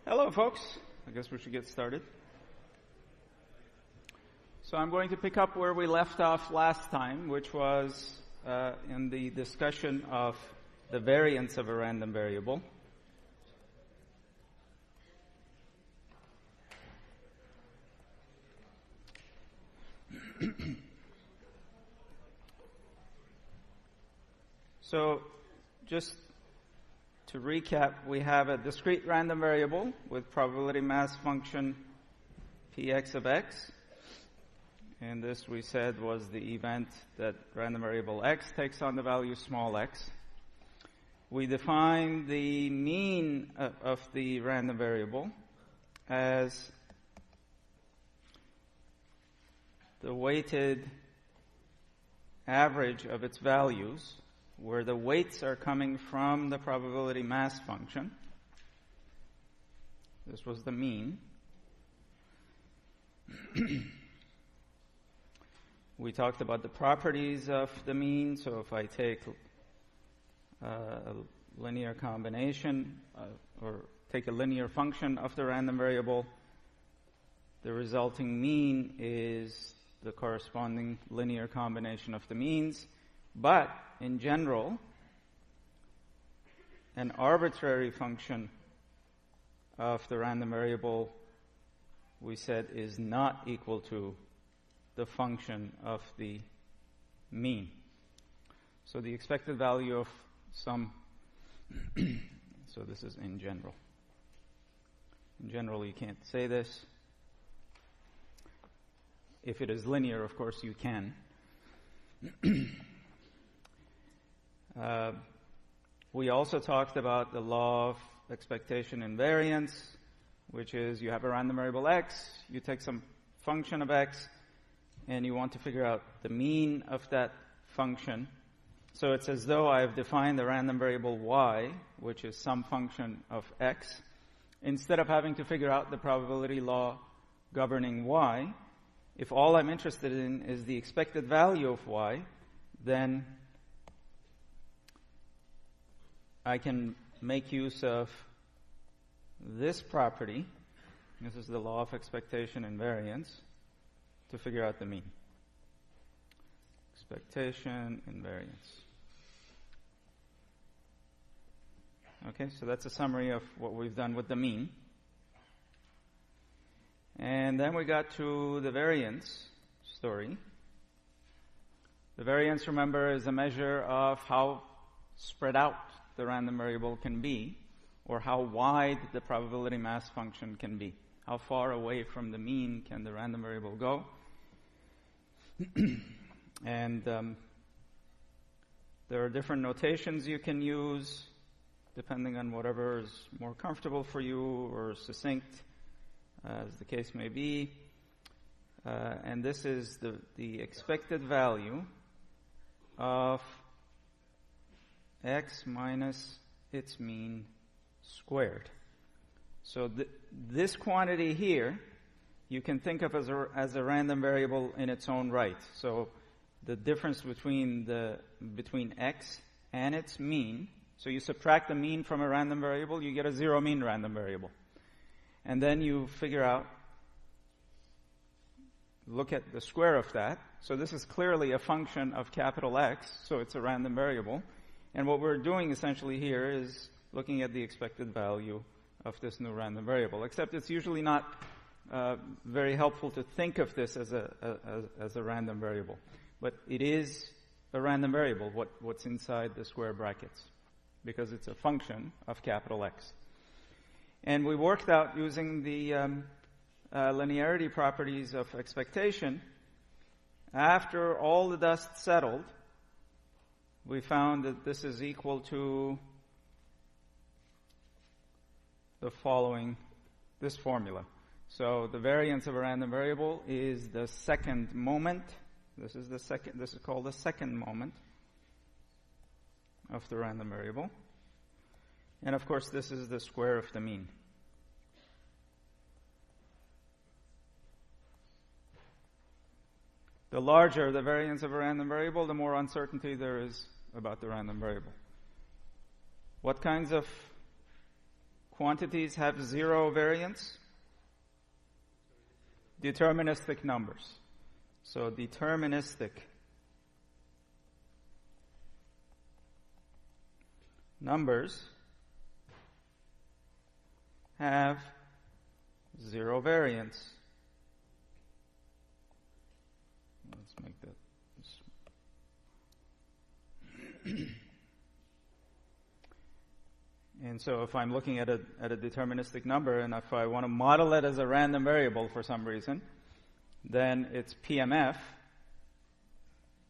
Hello, folks. I guess we should get started. So I'm going to pick up where we left off last time, which was in the discussion of the variance of a random variable. So just to recap, we have a discrete random variable with probability mass function px of x. And this, we said, was the event that random variable x takes on the value small x. We define the mean of the random variable as the weighted average of its values, where the weights are coming from the probability mass function. This was the mean. We talked about the properties of the mean. So if I take a linear combination or take a linear function of the random variable, the resulting mean is the corresponding linear combination of the means. But in general, an arbitrary function of the random variable, we said, is not equal to the function of the mean. So the expected value of some, so this is in general. In general, you can't say this. If it is linear, of course, you can. We also talked about the law of expectation invariance, which is you have a random variable x, you take some function of x, and you want to figure out the mean of that function. So it's as though I have defined the random variable y, which is some function of x. Instead of having to figure out the probability law governing y, if all I'm interested in is the expected value of y, then I can make use of this property. This is the law of expectation invariance to figure out the mean. Expectation invariance. Okay, so that's a summary of what we've done with the mean. And then we got to the variance story. The variance, remember, is a measure of how spread out the random variable can be, or how wide the probability mass function can be. How far away from the mean can the random variable go? And there are different notations you can use depending on whatever is more comfortable for you or succinct, as the case may be. And this is the expected value of x minus its mean squared. So this quantity here, you can think of as a random variable in its own right. So the difference between x and its mean, so you subtract the mean from a random variable, you get a zero mean random variable. And then you figure out, look at the square of that. So this is clearly a function of capital X, so it's a random variable. And what we're doing essentially here is looking at the expected value of this new random variable, except it's usually not very helpful to think of this as a random variable. But it is a random variable, what's inside the square brackets, because it's a function of capital X. And we worked out using the linearity properties of expectation. After all the dust settled, we found that this is equal to the following, this formula. So the variance of a random variable is the second moment. This is called the second moment of the random variable. And of course, this is the square of the mean. The larger the variance of a random variable, the more uncertainty there is about the random variable. What kinds of quantities have zero variance? Deterministic numbers. So deterministic numbers have zero variance. Let's make that. And so if I'm looking at a deterministic number, and if I want to model it as a random variable for some reason, then its PMF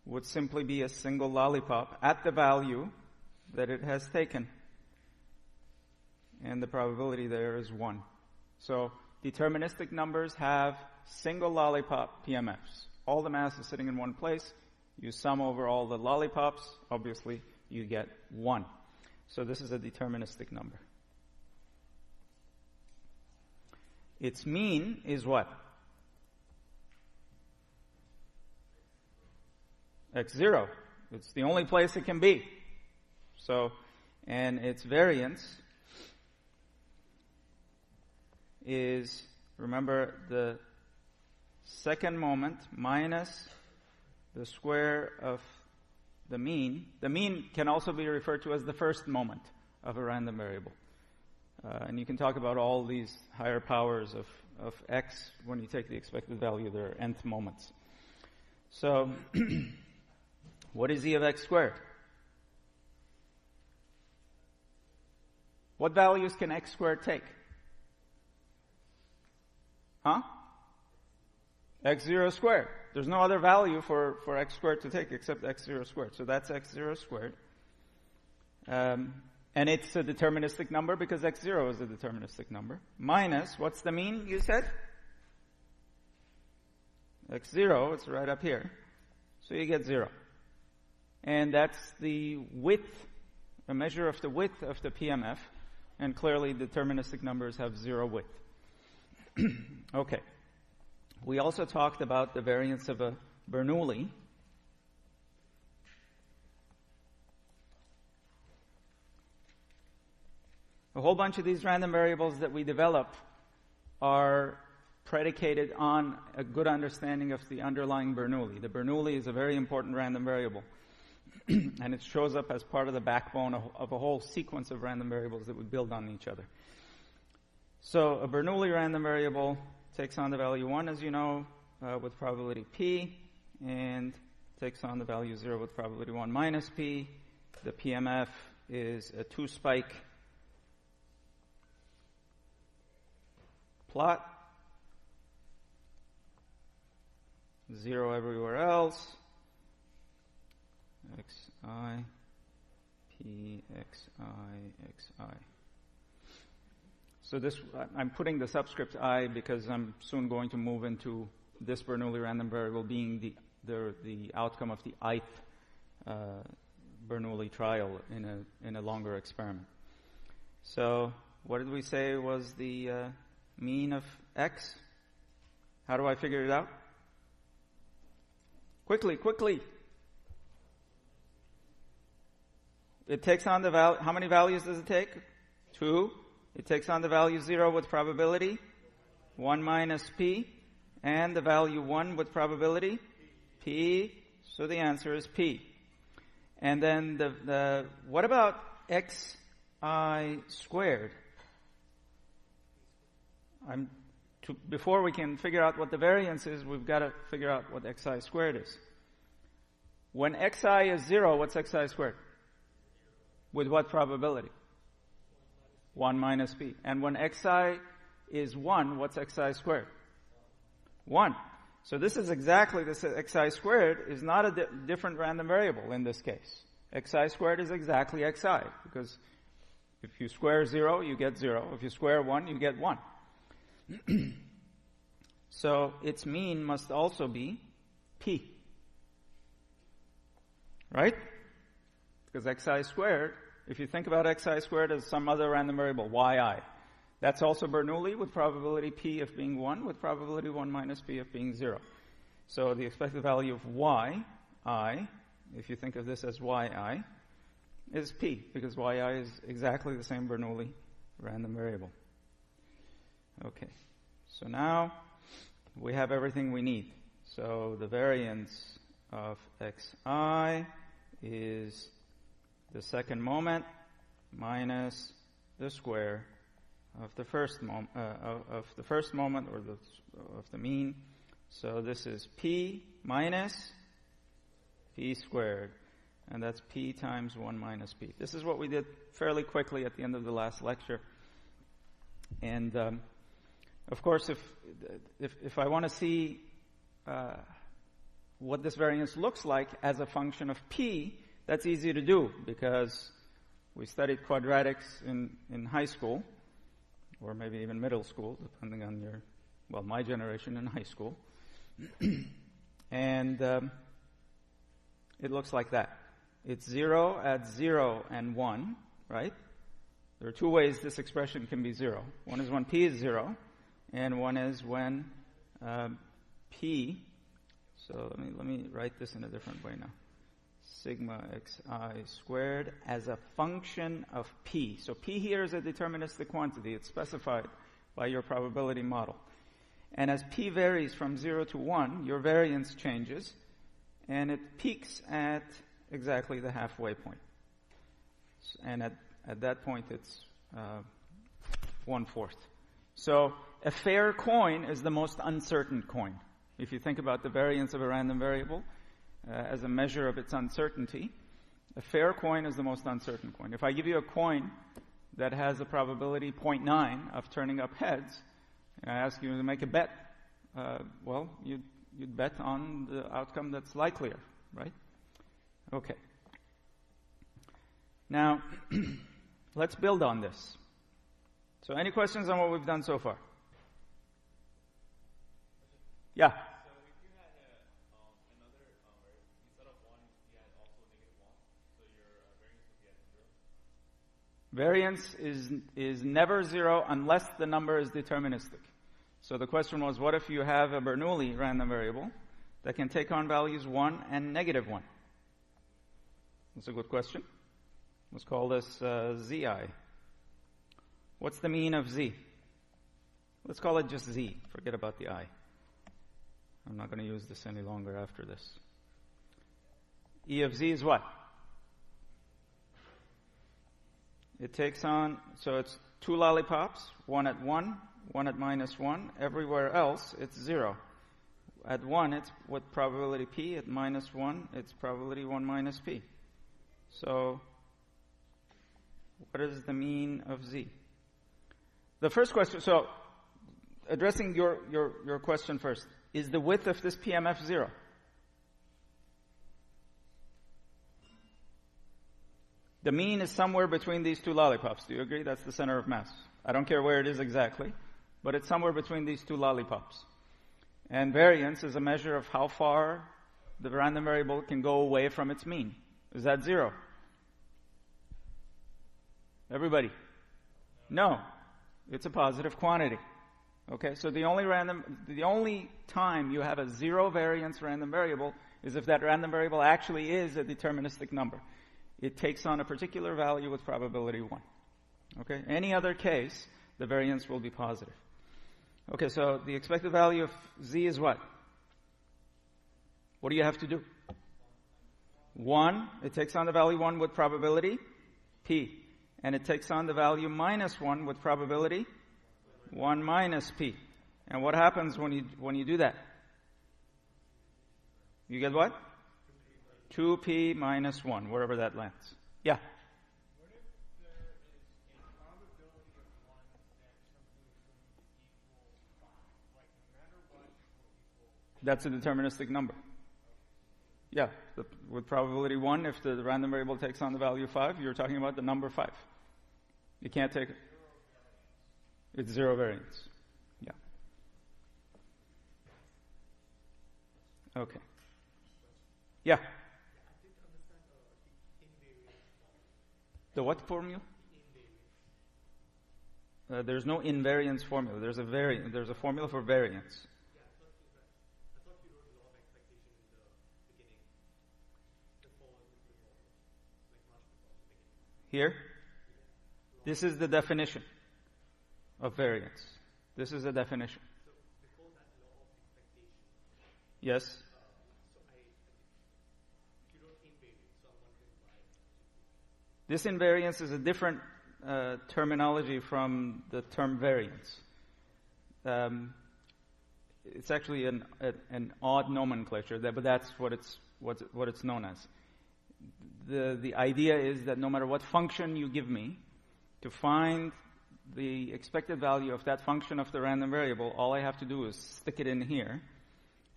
would simply be a single lollipop at the value that it has taken. And the probability there is 1. So deterministic numbers have single lollipop PMFs. All the mass is sitting in one place. You sum over all the lollipops, obviously you get 1. So this is a deterministic number. Its mean is what? X0. It's the only place it can be. So, and its variance is, remember, the second moment minus the square of the mean. The mean can also be referred to as the first moment of a random variable. And you can talk about all these higher powers of x when you take the expected value, there are nth moments. So, what is e of x squared? What values can x squared take? Huh? x0 squared. There's no other value for x squared to take except x0 squared. So that's x0 squared. And it's a deterministic number because x0 is a deterministic number. Minus, what's the mean, you said? x0, it's right up here. So you get 0. And that's the width, a measure of the width of the PMF. And clearly deterministic numbers have 0 width. Okay. We also talked about the variance of a Bernoulli. A whole bunch of these random variables that we develop are predicated on a good understanding of the underlying Bernoulli. The Bernoulli is a very important random variable. And it shows up as part of the backbone of a whole sequence of random variables that would build on each other. So a Bernoulli random variable takes on the value 1, as you know, with probability p, and takes on the value 0 with probability 1 minus p. The PMF is a 2-spike plot. 0 everywhere else. xi, p, xi. So this, I'm putting the subscript I because I'm soon going to move into this Bernoulli random variable being the outcome of the ith Bernoulli trial in a longer experiment. So what did we say was the mean of x? How do I figure it out? Quickly. It takes on the value. How many values does it take? 2. It takes on the value 0 with probability 1 minus p, and the value 1 with probability p. So the answer is p. And then the what about xi squared? Before we can figure out what the variance is, we've got to figure out what xi squared is. When xi is 0, what's xi squared? With what probability? 1 minus p. And when xi is 1, what's xi squared? 1. So this is exactly, this xi squared is not a different random variable in this case. Xi squared is exactly xi, because if you square 0, you get 0. If you square 1, you get 1. So its mean must also be p. Right? Because xi squared, if you think about xi squared as some other random variable, yi, that's also Bernoulli with probability p of being 1, with probability 1 minus p of being 0. So the expected value of yi, if you think of this as yi, is p, because yi is exactly the same Bernoulli random variable. Okay, so now we have everything we need. So the variance of xi is the second moment minus the square of the first moment or of the mean. So this is p minus p squared, and that's p times 1 minus p. This is what we did fairly quickly at the end of the last lecture. And of course, if I want to see what this variance looks like as a function of p, that's easy to do because we studied quadratics in high school, or maybe even middle school, depending on my generation in high school. And it looks like that. It's 0 at 0 and 1, right? There are two ways this expression can be 0. One is when p is 0, and one is when p. So let me write this in a different way now. Sigma xi squared as a function of p. So p here is a deterministic quantity. It's specified by your probability model. And as p varies from 0 to 1, your variance changes, and it peaks at exactly the halfway point. And at that point, it's 1/4. So a fair coin is the most uncertain coin. If you think about the variance of a random variable as a measure of its uncertainty, a fair coin is the most uncertain coin. If I give you a coin that has a probability 0.9 of turning up heads, and I ask you to make a bet, you'd bet on the outcome that's likelier, right? Okay. Now, let's build on this. So any questions on what we've done so far? Yeah. So if you had another instead of 1, you had also -1, so your variance would be at 0? Variance is never 0 unless the number is deterministic. So the question was, what if you have a Bernoulli random variable that can take on values 1 and -1? That's a good question. Let's call this zi. What's the mean of z? Let's call it just z. Forget about the I. I'm not going to use this any longer after this. E of z is what? It takes on, so it's 2 lollipops, 1 at 1, 1 at -1. Everywhere else, it's 0. At 1, it's with probability p. At -1, it's probability 1 minus p. So, what is the mean of z? The first question, so, addressing your question first, is the width of this PMF 0? The mean is somewhere between these two lollipops. Do you agree? That's the center of mass. I don't care where it is exactly, but it's somewhere between these two lollipops. And variance is a measure of how far the random variable can go away from its mean. Is that 0? Everybody? No. It's a positive quantity. Okay, so the only time you have a 0 variance random variable is if that random variable actually is a deterministic number. It takes on a particular value with probability 1. Okay, any other case, the variance will be positive. Okay, so the expected value of z is what? What do you have to do? 1, it takes on the value 1 with probability p. And it takes on the value -1 with probability 1 minus p. And what happens when you do that? You get what? 2p minus 1, wherever that lands. Yeah? What if there is a probability of 1 that something is going to equal 5? Like, no matter what, it will equal... That's a deterministic number. Yeah, with probability 1, if the random variable takes on the value 5, you're talking about the number 5. You can't take it. It's 0 variance. Yeah. Okay. Yeah. The what formula? There's no invariance formula. There's a formula for variance. I thought you wrote the law of expectation in the beginning. Here? This is the definition. of variance. This is a definition. So before that law of expectation, Yes? you don't invariance, so I'm wondering why. This invariance is a different terminology from the term variance. It's actually an odd nomenclature, but that's what it's known as. The idea is that no matter what function you give me, to find the expected value of that function of the random variable, all I have to do is stick it in here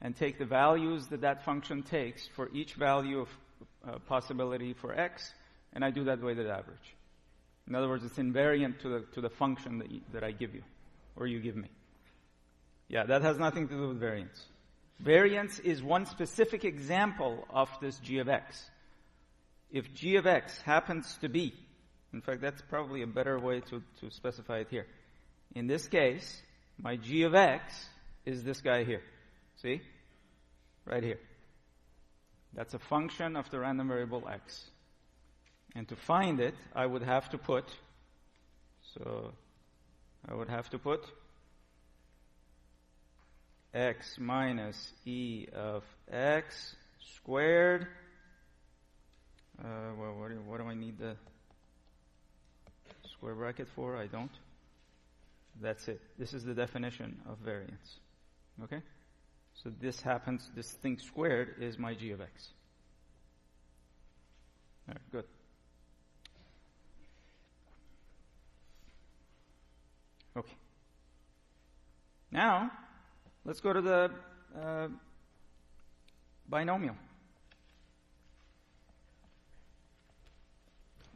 and take the values that function takes for each value of possibility for x, and I do that weighted average. In other words, it's invariant to the function that I give you, or you give me. Yeah, that has nothing to do with variance. Variance is one specific example of this g of x. If g of x happens to be, in fact, that's probably a better way to specify it here. In this case, my g of x is this guy here. See? Right here. That's a function of the random variable x. And to find it, I would have to put x minus e of x squared. What do I need the square bracket for? I don't. That's it. This is the definition of variance. Okay? So this thing squared is my g of x. All right, good. Okay. Now, let's go to the binomial.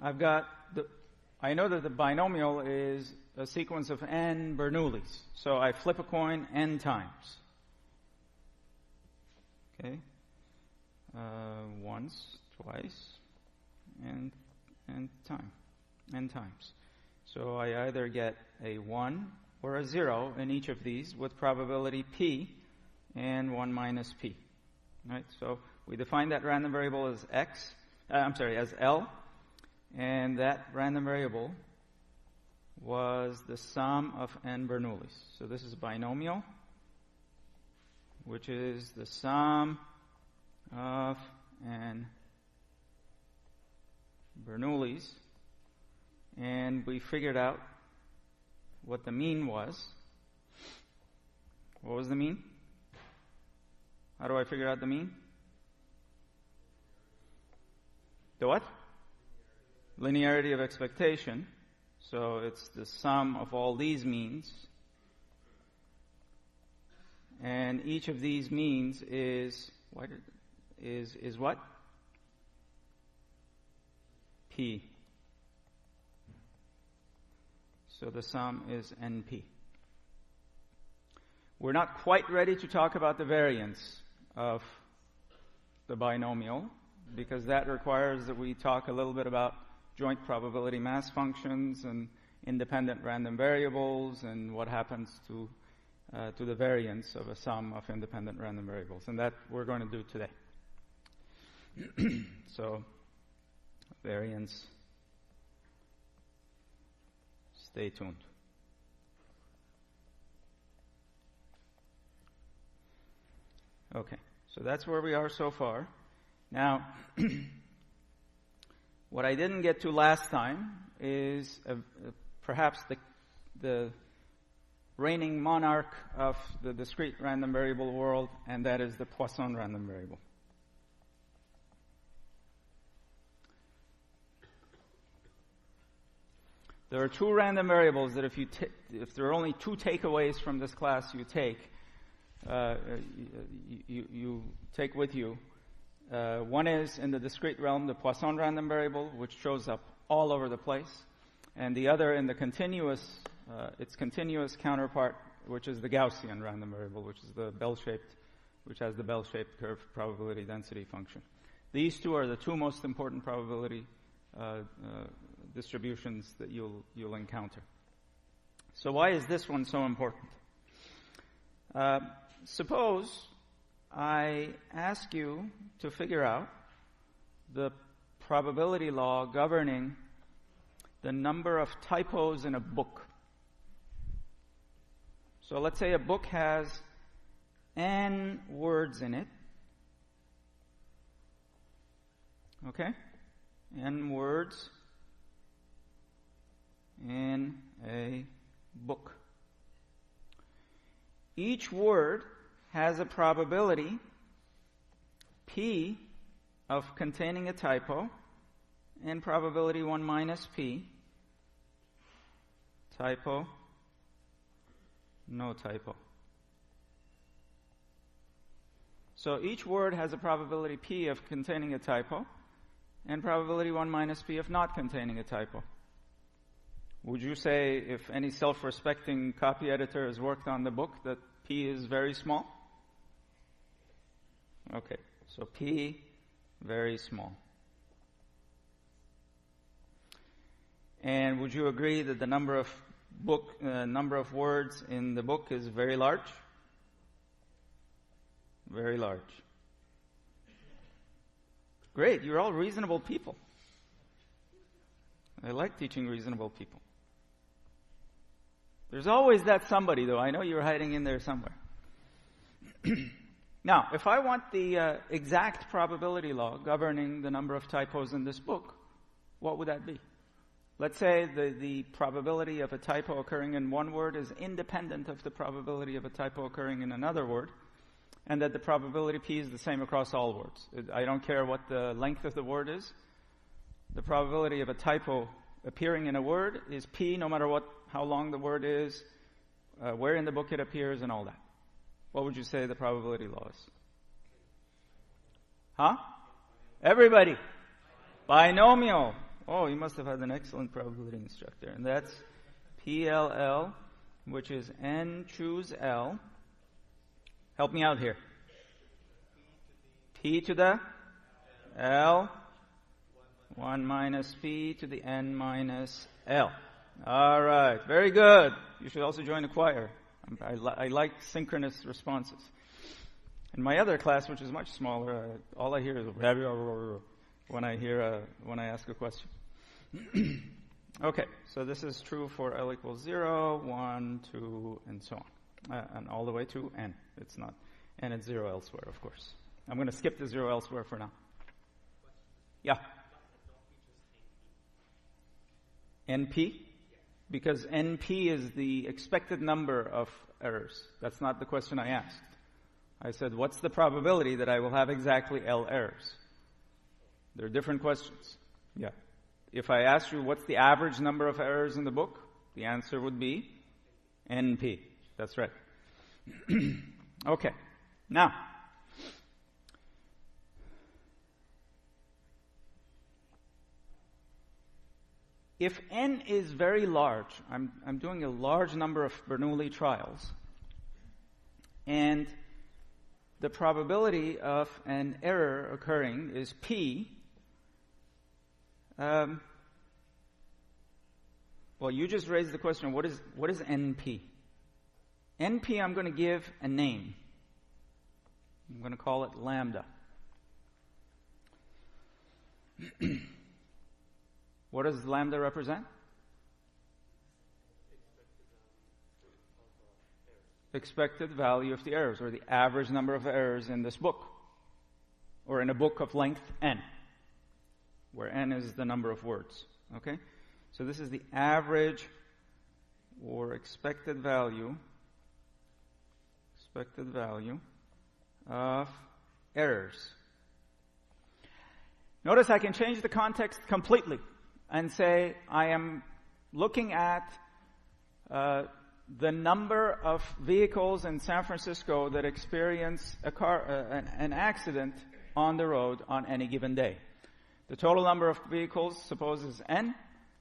I know that the binomial is a sequence of n Bernoullis. So I flip a coin n times. Okay? Once, twice, and n times. So I either get a 1 or a 0 in each of these with probability p and 1 minus p. Right? So we define that random variable as as L, and that random variable was the sum of n Bernoullis. So this is binomial, which is the sum of n Bernoullis. And we figured out what the mean was. What was the mean? How do I figure out the mean? The what? Linearity of expectation. So it's the sum of all these means. And each of these means is what? P. So the sum is NP. We're not quite ready to talk about the variance of the binomial, because that requires that we talk a little bit about joint probability mass functions and independent random variables and what happens to the variance of a sum of independent random variables. And that we're going to do today. So, variance. Stay tuned. Okay, so that's where we are so far. Now, what I didn't get to last time is perhaps the reigning monarch of the discrete random variable world, and that is the Poisson random variable. There are two random variables that if there are only two takeaways from this class you take with you. One is in the discrete realm, the Poisson random variable, which shows up all over the place, and the other in the its continuous counterpart, which is the Gaussian random variable, which has the bell-shaped curve probability density function. These two are the two most important probability distributions that you'll encounter. So why is this one so important? Suppose I ask you to figure out the probability law governing the number of typos in a book. So let's say a book has n words in it. Okay? N words in a book. Each word has a probability P of containing a typo and probability 1 minus P. Typo, no typo. So each word has a probability P of containing a typo and probability 1 minus P of not containing a typo. Would you say if any self-respecting copy editor has worked on the book that P is very small? Okay, so P, very small. And would you agree that the number of words in the book is very large? Very large. Great, you're all reasonable people. I like teaching reasonable people. There's always that somebody, though. I know you're hiding in there somewhere. Now, if I want the exact probability law governing the number of typos in this book, what would that be? Let's say the probability of a typo occurring in one word is independent of the probability of a typo occurring in another word, and that the probability P is the same across all words. I don't care what the length of the word is. The probability of a typo appearing in a word is P no matter how long the word is, where in the book it appears, and all that. What would you say the probability law is? Huh? Everybody. Binomial. Oh, you must have had an excellent probability instructor. And that's PLL, which is N choose L. Help me out here. P to the L. 1 minus P to the N minus L. All right. Very good. You should also join the choir. I like synchronous responses. In my other class, which is much smaller, all I hear is when I ask a question. Okay, so this is true for L equals 0, 1, 2, and so on. And all the way to N. It's not N at 0 elsewhere, of course. I'm going to skip the 0 elsewhere for now. Yeah. NP? Because NP is the expected number of errors. That's not the question I asked. I said, what's the probability that I will have exactly L errors? There are different questions. Yeah. If I asked you what's the average number of errors in the book, the answer would be NP. That's right. Okay. Now, if N is very large, I'm doing a large number of Bernoulli trials, and the probability of an error occurring is P. Well, you just raised the question, what is NP? NP, I'm going to give a name. I'm going to call it lambda. What does lambda represent? Expected value of the errors, or the average number of errors in this book, or in a book of length n, where n is the number of words. Okay? So this is the average or expected value of errors. Notice I can change the context completely and say I am looking at the number of vehicles in San Francisco that experience an accident on the road on any given day. The total number of vehicles, suppose, is n.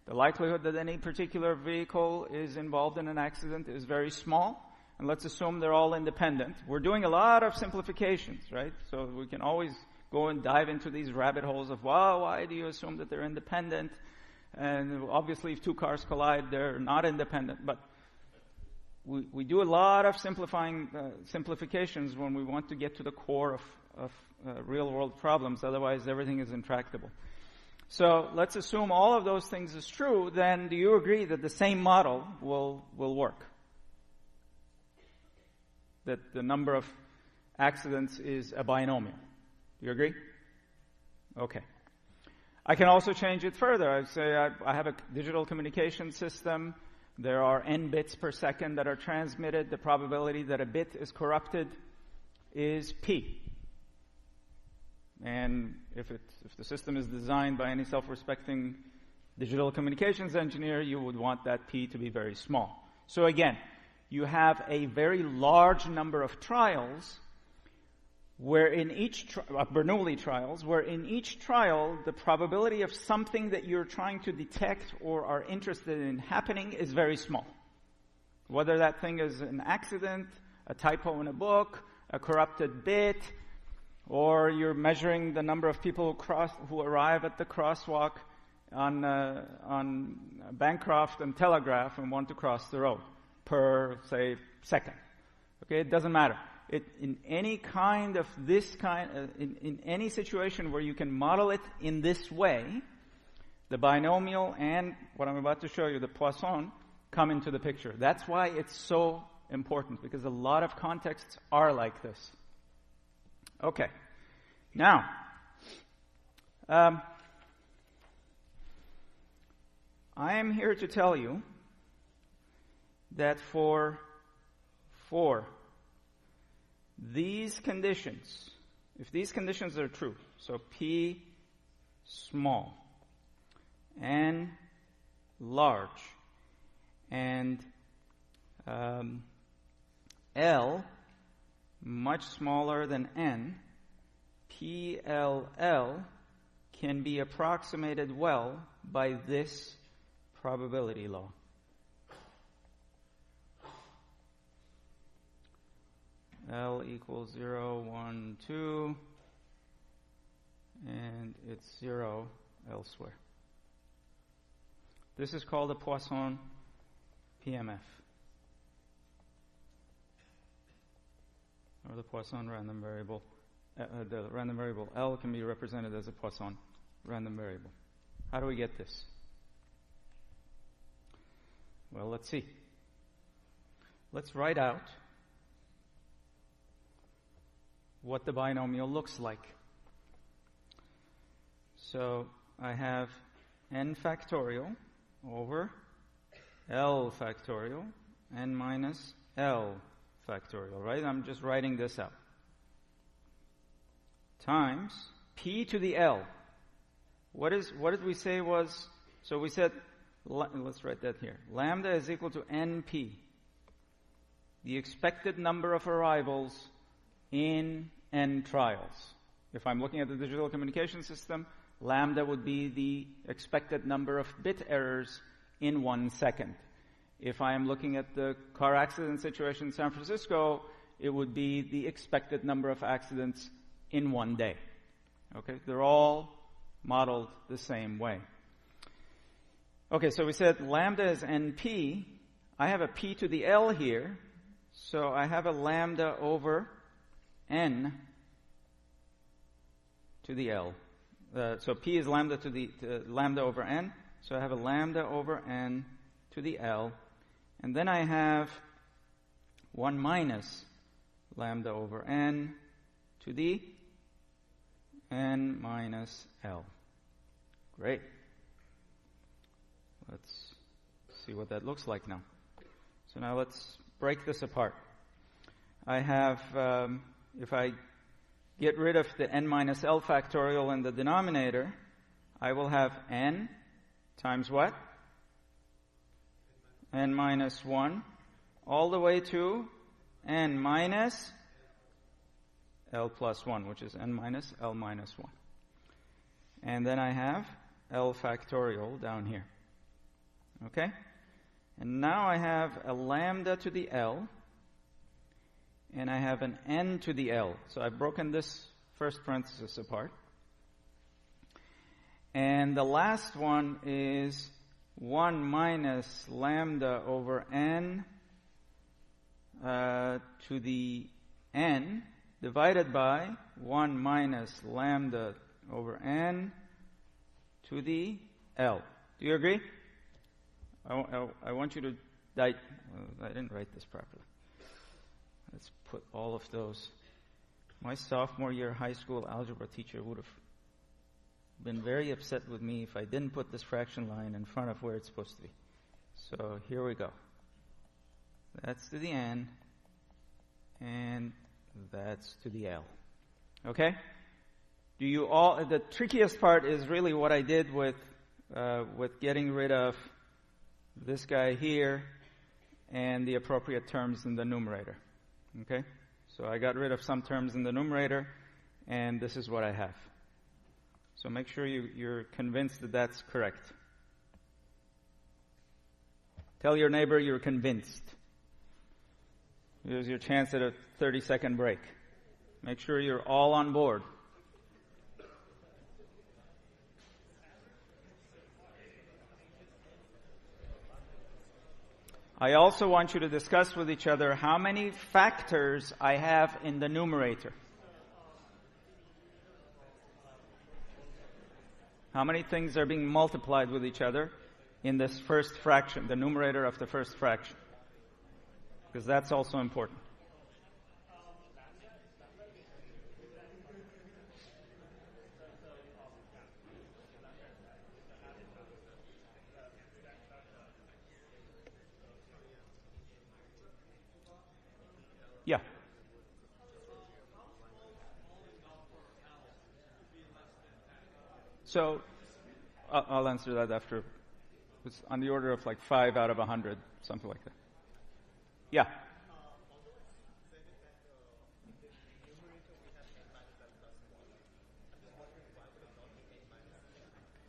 The likelihood that any particular vehicle is involved in an accident is very small. And let's assume they're all independent. We're doing a lot of simplifications, right? So we can always go and dive into these rabbit holes of, well, why do you assume that they're independent? And obviously if two cars collide, they're not independent. But we do a lot of simplifications when we want to get to the core of real-world problems. Otherwise, everything is intractable. So let's assume all of those things is true. Then do you agree that the same model will work? that the number of accidents is a binomial. Do you agree? Okay. I can also change it further. I say I have a digital communication system. There are n bits per second that are transmitted. The probability that a bit is corrupted is p. And if the system is designed by any self-respecting digital communications engineer, you would want that p to be very small. So again, you have a very large number of trials where in each Bernoulli trials, where in each trial the probability of something that you're trying to detect or are interested in happening is very small. Whether that thing is an accident, a typo in a book, a corrupted bit, or you're measuring the number of people who arrive at the crosswalk on Bancroft and Telegraph and want to cross the road per, say, second. Okay, it doesn't matter. In any kind of this kind, in any situation where you can model it in this way, the binomial and what I'm about to show you, the Poisson, come into the picture. That's why it's so important, because a lot of contexts are like this. Okay. Now, I am here to tell you that for these conditions, if these conditions are true, so P small, N large, and L much smaller than N, PLL can be approximated well by this probability law. L equals 0, 1, 2, and it's 0 elsewhere. This is called a Poisson PMF, or the Poisson random variable. The random variable L can be represented as a Poisson random variable. How do we get this? Well, let's see. Let's write out what the binomial looks like. So I have n factorial over L factorial, n minus L factorial, right? I'm just writing this out. Times P to the L. What did we say was, so we said, let's write that here. Lambda is equal to NP, the expected number of arrivals in n trials. If I'm looking at the digital communication system, lambda would be the expected number of bit errors in 1 second. If I am looking at the car accident situation in San Francisco, it would be the expected number of accidents in 1 day. Okay, they're all modeled the same way. Okay, so we said lambda is NP. I have a P to the L here, so I have a lambda over N to the L. So P is lambda to lambda over N, so I have a lambda over N to the L, and then I have 1 minus lambda over N to the N minus L. Great. Let's see what that looks like now. So now let's break this apart. I have, if I get rid of the n minus L factorial in the denominator, I will have n times what? N minus 1, all the way to n minus L plus 1, which is n minus L minus 1. And then I have L factorial down here. Okay? And now I have a lambda to the L, and I have an n to the L. So I've broken this first parenthesis apart. And the last one is 1 minus lambda over n to the n divided by 1 minus lambda over n to the L. Do you agree? I want you to I didn't write this properly. Let's put all of those. My sophomore year high school algebra teacher would have been very upset with me if I didn't put this fraction line in front of where it's supposed to be. So here we go. That's to the n, and that's to the L. Okay? Do you all? The trickiest part is really what I did with getting rid of this guy here and the appropriate terms in the numerator. Okay? So I got rid of some terms in the numerator, and this is what I have. So make sure you're convinced that that's correct. Tell your neighbor you're convinced. Here's your chance at a 30-second break. Make sure you're all on board. I also want you to discuss with each other how many factors I have in the numerator. How many things are being multiplied with each other in this first fraction, the numerator of the first fraction? Because that's also important. Yeah. So, I'll answer that after. It's on the order of like 5 out of 100, something like that. Yeah.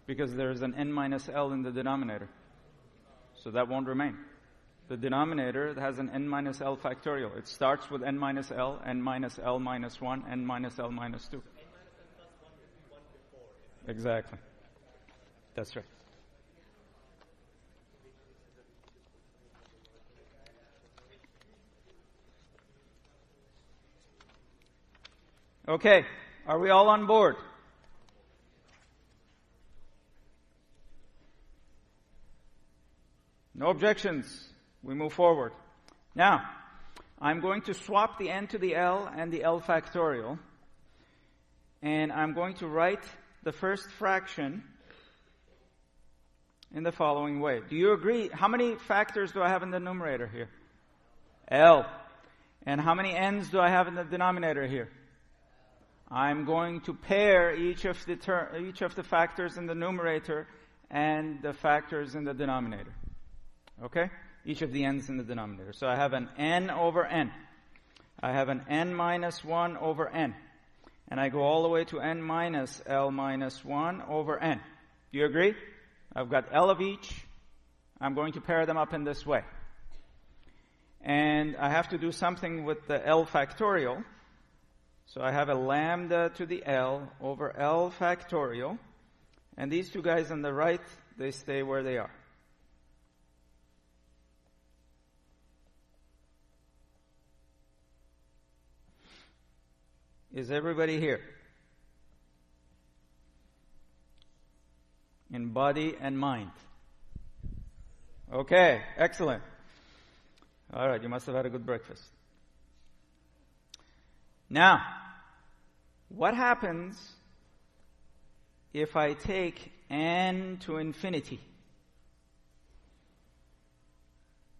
Because there's an n minus L in the denominator. So that won't remain. The denominator has an n minus L factorial. It starts with n minus L, n minus L minus 1, n minus L minus 2. Exactly. That's right. Okay. Are we all on board? No objections. We move forward. Now, I'm going to swap the n to the L and the L factorial. And I'm going to write the first fraction in the following way. Do you agree? How many factors do I have in the numerator here? L. And how many n's do I have in the denominator here? I'm going to pair each of the factors in the numerator and the factors in the denominator. Okay? Each of the n's in the denominator. So I have an n over n. I have an n minus 1 over n. And I go all the way to n minus L minus 1 over n. Do you agree? I've got L of each. I'm going to pair them up in this way. And I have to do something with the L factorial. So I have a lambda to the L over L factorial. And these two guys on the right, they stay where they are. Is everybody here? In body and mind. Okay, excellent. All right, you must have had a good breakfast. Now, what happens if I take n to infinity?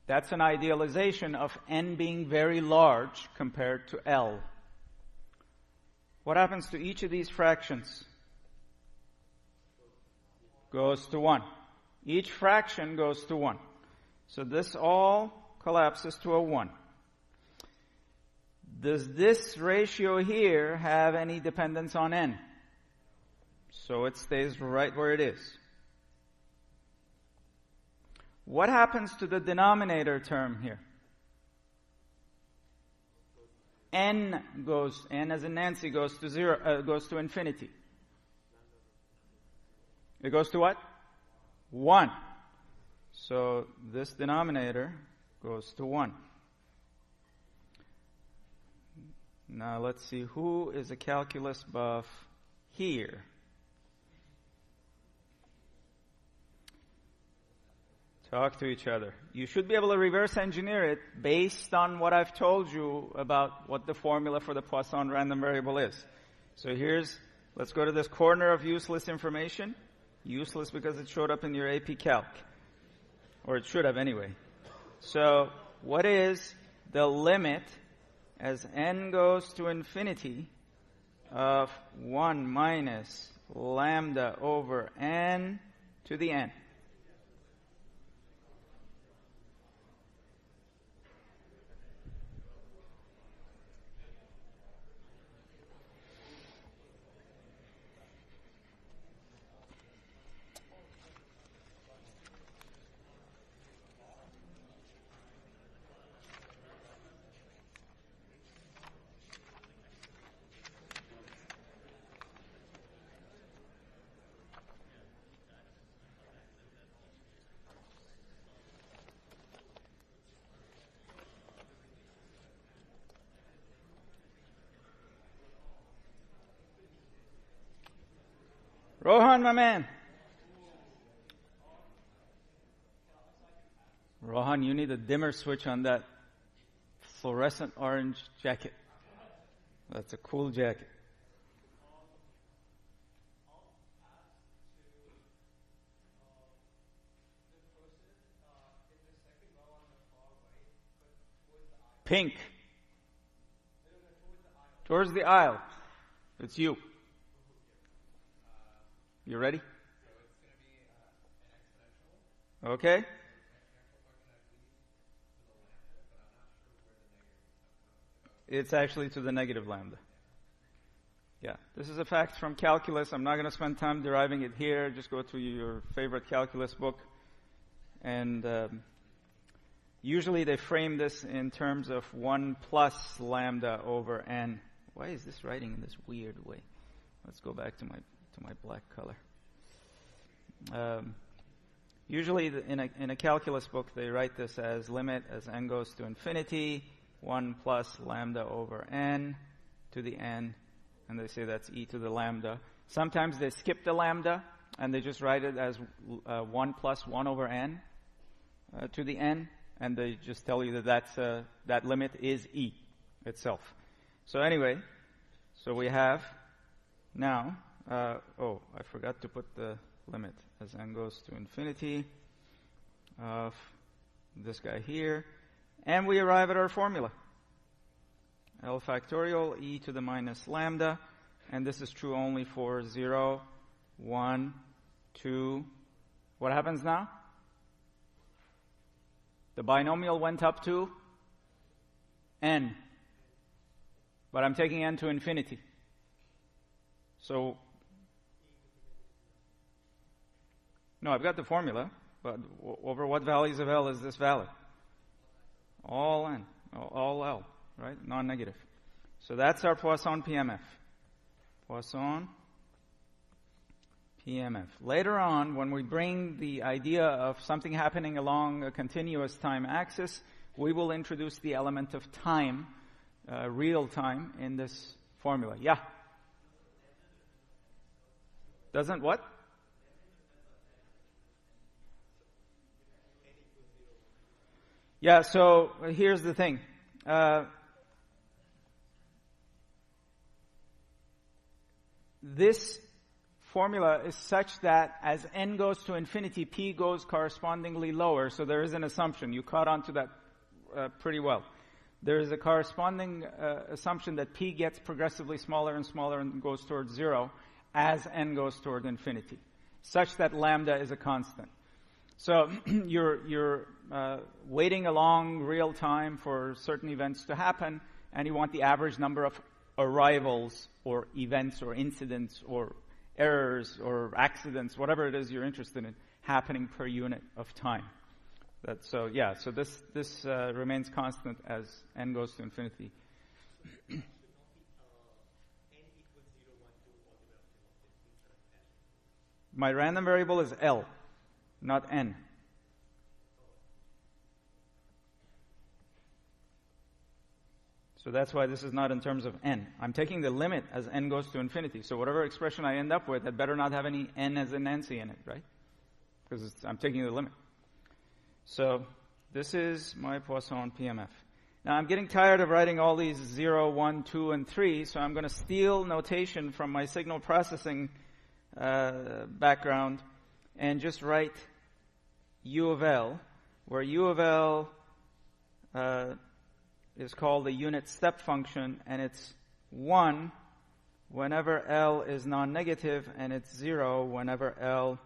That's an idealization of n being very large compared to L. What happens to each of these fractions? Goes to 1. Each fraction goes to 1. So this all collapses to a 1. Does this ratio here have any dependence on n? So it stays right where it is. What happens to the denominator term here? N as in Nancy goes to 0, goes to infinity. It goes to what? 1. So this denominator goes to 1. Now let's see, who is a calculus buff here? Talk to each other. You should be able to reverse engineer it based on what I've told you about what the formula for the Poisson random variable is. So let's go to this corner of useless information. Useless because it showed up in your AP Calc. Or it should have anyway. So, what is the limit as n goes to infinity of 1 minus lambda over n to the n? Rohan, my man. Rohan, you need a dimmer switch on that fluorescent orange jacket. That's a cool jacket. Pink. Towards the aisle. It's you. You ready? Okay. It's actually to the negative lambda. Yeah, this is a fact from calculus. I'm not going to spend time deriving it here. Just go to your favorite calculus book. And usually they frame this in terms of 1 plus lambda over n. Why is this writing in this weird way? Let's go back to my black color. Usually in a calculus book they write this as limit as n goes to infinity, 1 plus lambda over n to the n, and they say that's e to the lambda. Sometimes they skip the lambda and they just write it as 1 plus 1 over n to the n, and they just tell you that that limit is e itself. So anyway, so we have now I forgot to put the limit as n goes to infinity of this guy here. And we arrive at our formula. L factorial e to the minus lambda. And this is true only for 0, 1, 2. What happens now? The binomial went up to n. But I'm taking n to infinity. So, no, I've got the formula, but over what values of L is this valid? All n, all L, right? Non-negative. So that's our Poisson PMF. Poisson PMF. Later on, when we bring the idea of something happening along a continuous time axis, we will introduce the element of time, real time, in this formula. Yeah? Doesn't what? Yeah, so here's the thing. This formula is such that as n goes to infinity, p goes correspondingly lower. So there is an assumption. You caught on to that pretty well. There is a corresponding assumption that p gets progressively smaller and smaller and goes towards 0 as n goes toward infinity, such that lambda is a constant. So you're waiting along real time for certain events to happen, and you want the average number of arrivals or events or incidents or errors or accidents, whatever it is you're interested in, happening per unit of time. So this remains constant as n goes to infinity. My random variable is L, not n. So that's why this is not in terms of n. I'm taking the limit as n goes to infinity. So whatever expression I end up with, that better not have any n as in Nancy in it, right? Because I'm taking the limit. So this is my Poisson PMF. Now I'm getting tired of writing all these 0, 1, 2, and 3, so I'm going to steal notation from my signal processing background and just write U of L, where U of L is called a unit step function, and it's 1 whenever L is non-negative, and it's 0 whenever L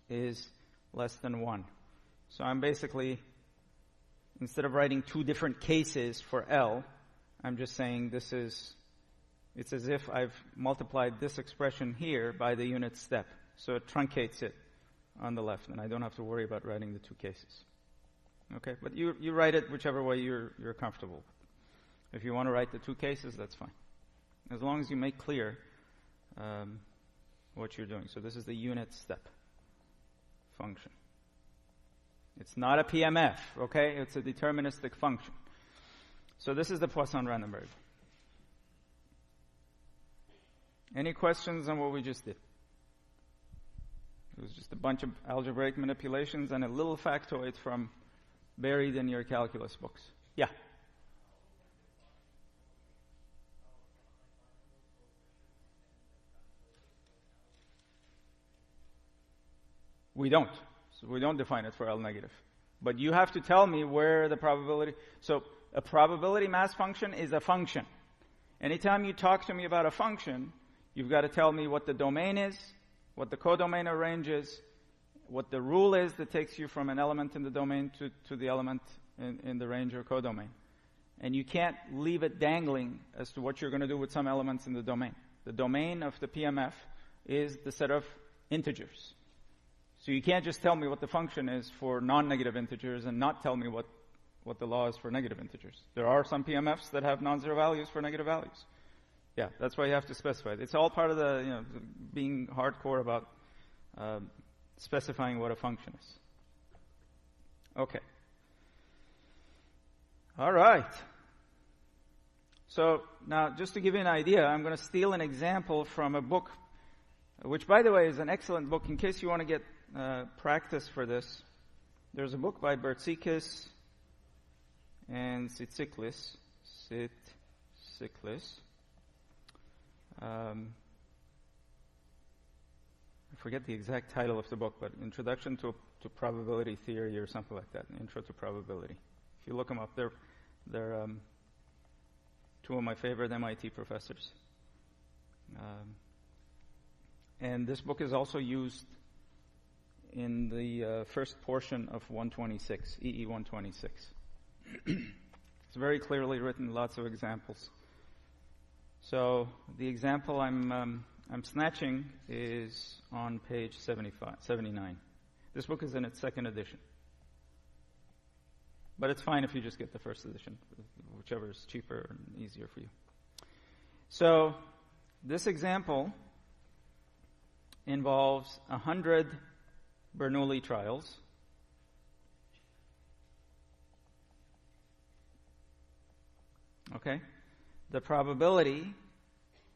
is less than 1. So I'm basically, instead of writing two different cases for L, I'm just saying it's as if I've multiplied this expression here by the unit step. So it truncates it on the left, and I don't have to worry about writing the two cases. Okay, but you write it whichever way you're comfortable. If you want to write the two cases, that's fine. As long as you make clear what you're doing. So this is the unit step function. It's not a PMF, okay? It's a deterministic function. So this is the Poisson random variable. Any questions on what we just did? It was just a bunch of algebraic manipulations and a little factoid from buried in your calculus books. Yeah. We don't. So we don't define it for L negative. But you have to tell me where the probability... So a probability mass function is a function. Anytime you talk to me about a function, you've got to tell me what the domain is, what the codomain or range is, what the rule is that takes you from an element in the domain to the element in the range or codomain. And you can't leave it dangling as to what you're going to do with some elements in the domain. The domain of the PMF is the set of integers. So you can't just tell me what the function is for non-negative integers and not tell me what the law is for negative integers. There are some PMFs that have non-zero values for negative values. Yeah, that's why you have to specify it. It's all part of the being hardcore about specifying what a function is. Okay. All right. So now, just to give you an idea, I'm going to steal an example from a book, which, by the way, is an excellent book in case you want to get practice for this. There's a book by Bertsikis and Tsitsiklis. I forget the exact title of the book, but Introduction to Probability Theory or something like that. Intro to Probability. If you look them up, they're two of my favorite MIT professors. And this book is also used in the first portion of 126, EE 126. It's very clearly written, lots of examples. So the example I'm snatching is on page 79. This book is in its second edition. But it's fine if you just get the first edition, whichever is cheaper and easier for you. So this example involves 100 Bernoulli trials. Okay? The probability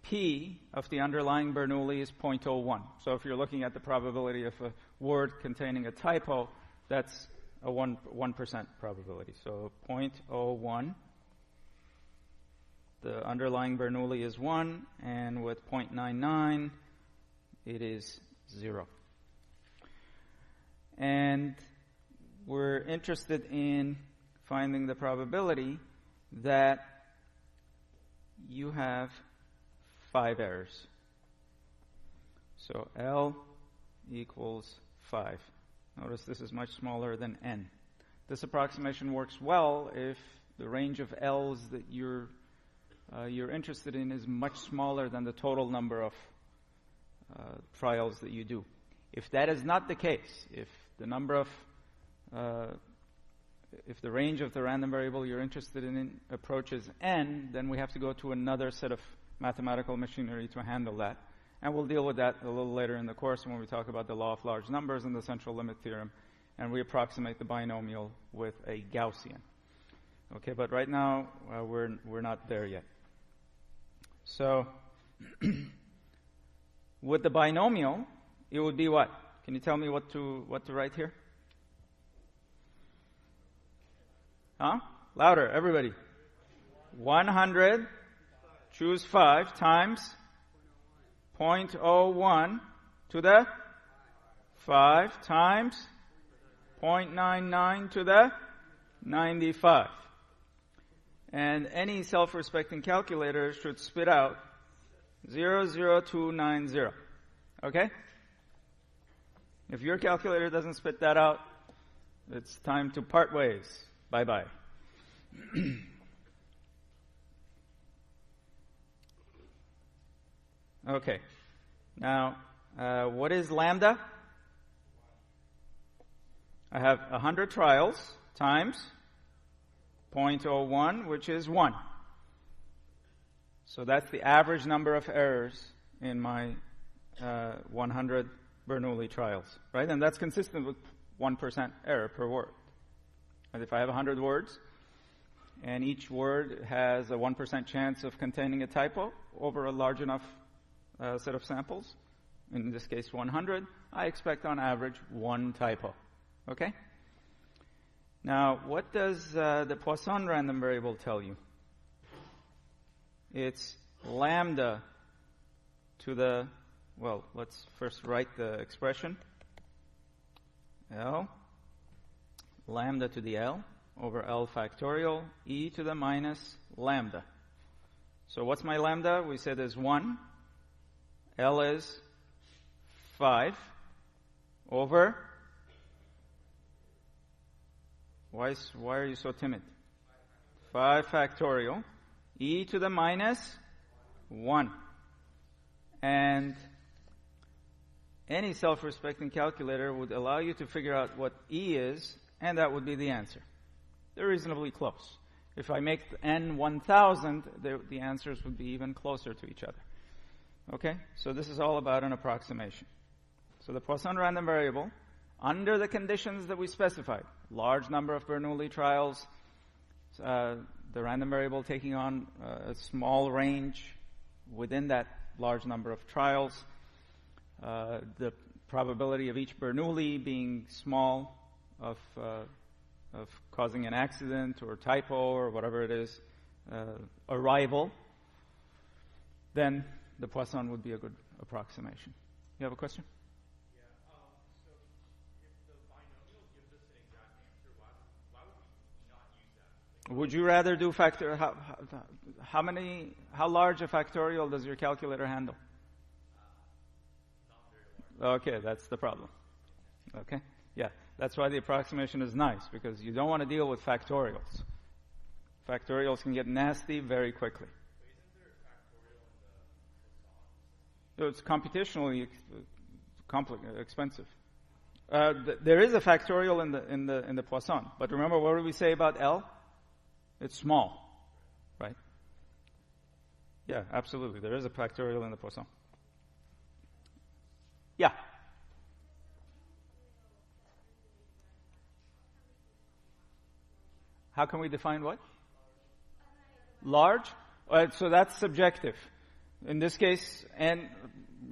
P of the underlying Bernoulli is 0.01. So if you're looking at the probability of a word containing a typo, that's a 1% probability. So 0.01. The underlying Bernoulli is 1, and with 0.99, it is 0. And we're interested in finding the probability that you have 5 errors. So L equals 5. Notice this is much smaller than N. This approximation works well if the range of L's that you're interested in is much smaller than the total number of trials that you do. If that is not the case, if the range of the random variable you're interested in approaches N, then we have to go to another set of mathematical machinery to handle that. And we'll deal with that a little later in the course when we talk about the law of large numbers and the central limit theorem, and we approximate the binomial with a Gaussian. Okay, but right now we're not there yet. So with the binomial, it would be what? Can you tell me what to write here? Huh? Louder, everybody. 100, choose 5 times 0.01 to the 5 times 0.99 to the 95. And any self-respecting calculator should spit out 00290. Okay? If your calculator doesn't spit that out, it's time to part ways. Bye-bye. Okay. Now, what is lambda? I have 100 trials times 0.01, which is 1. So that's the average number of errors in my 100 Bernoulli trials, right? And that's consistent with 1% error per word. And if I have 100 words, and each word has a 1% chance of containing a typo over a large enough set of samples, in this case 100, I expect on average 1 typo. Okay? Now, what does the Poisson random variable tell you? It's lambda to the, well, let's first write the expression. L, lambda to the L over L factorial e to the minus lambda. So what's my lambda? We said is 1. L is 5 over, why are you so timid? 5 factorial e to the minus 1. And any self-respecting calculator would allow you to figure out what e is, and that would be the answer. They're reasonably close. If I make n 1,000, the answers would be even closer to each other. Okay? So this is all about an approximation. So the Poisson random variable, under the conditions that we specified, large number of Bernoulli trials, the random variable taking on a small range within that large number of trials, the probability of each Bernoulli being small, of causing an accident or typo or whatever it is, arrival, then the Poisson would be a good approximation. You have a question? Yeah. So if the binomial gives us an exact answer, why would we not use that? Would you rather do how large a factorial does your calculator handle? Not very large. Okay, that's the problem. Okay? Yeah, that's why the approximation is nice, because you don't want to deal with factorials. Factorials can get nasty very quickly. But isn't there a factorial in the Poisson? So it's computationally expensive. There is a factorial in the Poisson, but remember, what did we say about L? It's small, right? Yeah, absolutely. There is a factorial in the Poisson. Yeah. How can we define what? Large? So that's subjective. In this case, and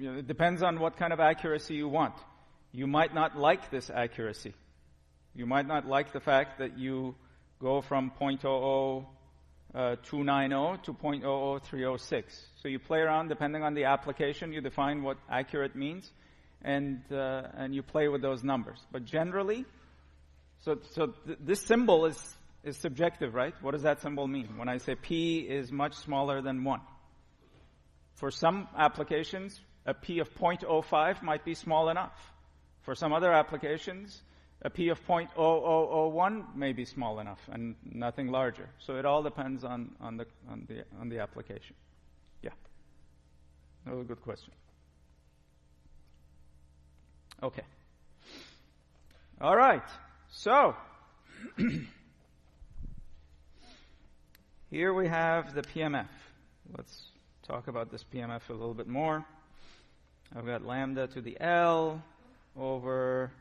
it depends on what kind of accuracy you want. You might not like this accuracy. You might not like the fact that you go from 0.00290 to 0.00306. So you play around depending on the application. You define what accurate means, and you play with those numbers. But generally, this symbol is subjective, right? What does that symbol mean? When I say p is much smaller than 1. For some applications, a p of 0.05 might be small enough. For some other applications, a p of 0.0001 may be small enough and nothing larger. So it all depends on the application. Yeah. That was a good question. Okay. All right. So here we have the PMF. Let's talk about this PMF a little bit more. I've got lambda to the L over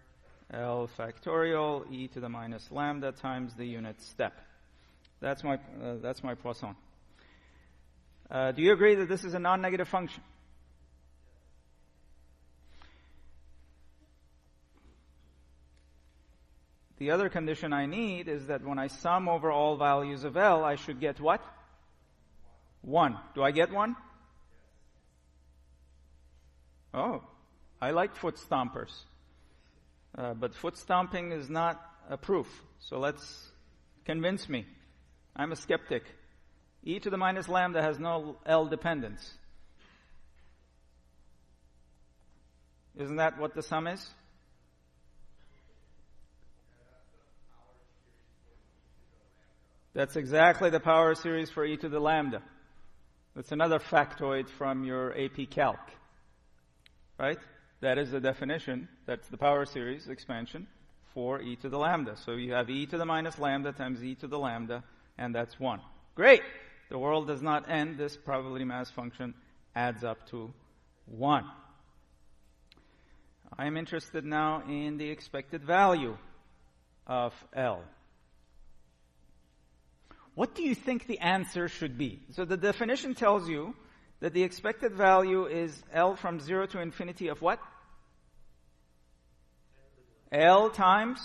L factorial e to the minus lambda times the unit step. That's my Poisson. Do you agree that this is a non-negative function? the other condition I need is that when I sum over all values of L, I should get what? 1. Do I get 1? Oh, I like foot stompers. But foot stomping is not a proof. So let's convince me. I'm a skeptic. E to the minus lambda has no L dependence. Isn't that what the sum is? That's exactly the power series for e to the lambda. That's another factoid from your AP Calc. Right? That is the definition. That's the power series expansion for e to the lambda. So you have e to the minus lambda times e to the lambda, and that's 1. Great! The world does not end. This probability mass function adds up to 1. I'm interested now in the expected value of L. What do you think the answer should be? So the definition tells you that the expected value is L from 0 to infinity of what? L times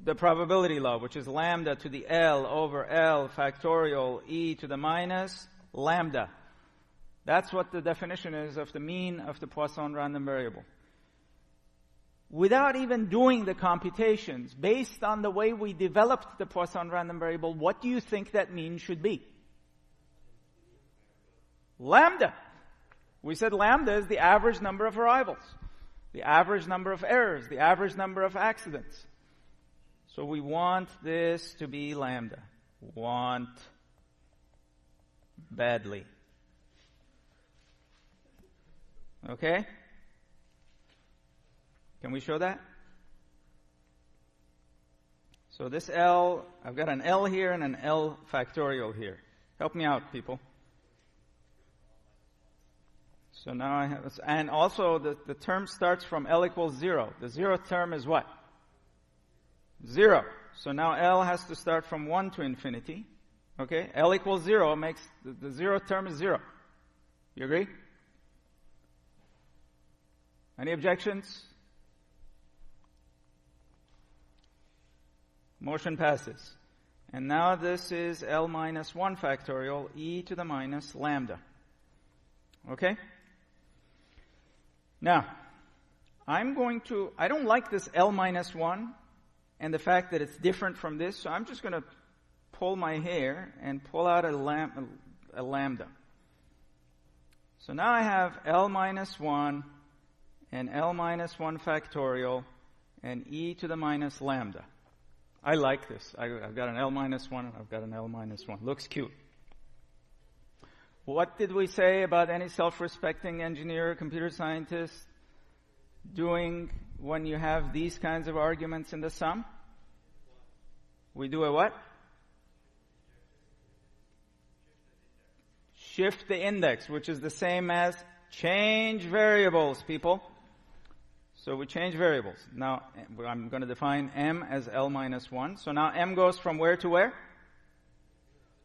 the probability law, which is lambda to the L over L factorial e to the minus lambda. That's what the definition is of the mean of the Poisson random variable. Without even doing the computations, based on the way we developed the Poisson random variable, what do you think that mean should be? Lambda. We said lambda is the average number of arrivals, the average number of errors, the average number of accidents. So we want this to be lambda. Want badly. Okay? Can we show that? So this L, I've got an L here and an L factorial here. Help me out, people. So now I have, and also the term starts from L equals 0. The 0th term is what? 0. So now L has to start from 1 to infinity. Okay? L equals 0 makes, the 0th term is 0. You agree? Any objections? Motion passes. And now this is L minus 1 factorial e to the minus lambda. Okay? Now, I don't like this L minus 1 and the fact that it's different from this, so I'm just going to pull my hair and pull out a lambda. So now I have L minus 1 and L minus 1 factorial and e to the minus lambda. I like this. I've got an L minus 1 and I've got an L minus 1. Looks cute. What did we say about any self-respecting engineer, computer scientist doing when you have these kinds of arguments in the sum? We do a what? Shift the index, which is the same as change variables, people. So we change variables. Now, I'm going to define m as L minus 1. So now m goes from where to where?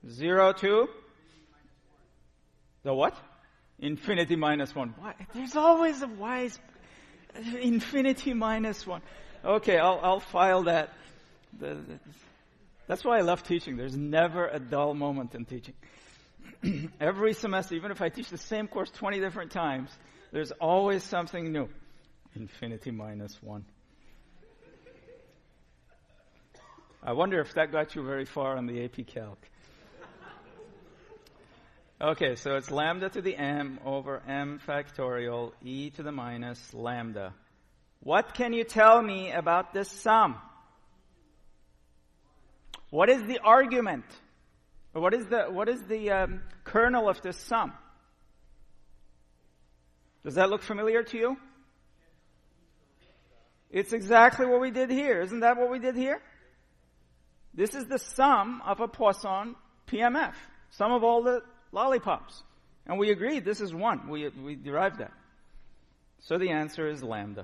0 to? The what? Infinity minus 1. Why? There's always a wise infinity minus 1. Okay, I'll file that. That's why I love teaching. There's never a dull moment in teaching. Every semester, even if I teach the same course 20 different times, there's always something new. Infinity minus 1. I wonder if that got you very far on the AP Calc. Okay, so it's lambda to the m over m factorial e to the minus lambda. What can you tell me about this sum? What is the argument? What is the kernel of this sum? Does that look familiar to you? It's exactly what we did here. Isn't that what we did here? This is the sum of a Poisson PMF. Sum of all the lollipops. And we agreed this is 1. We derived that. So the answer is lambda.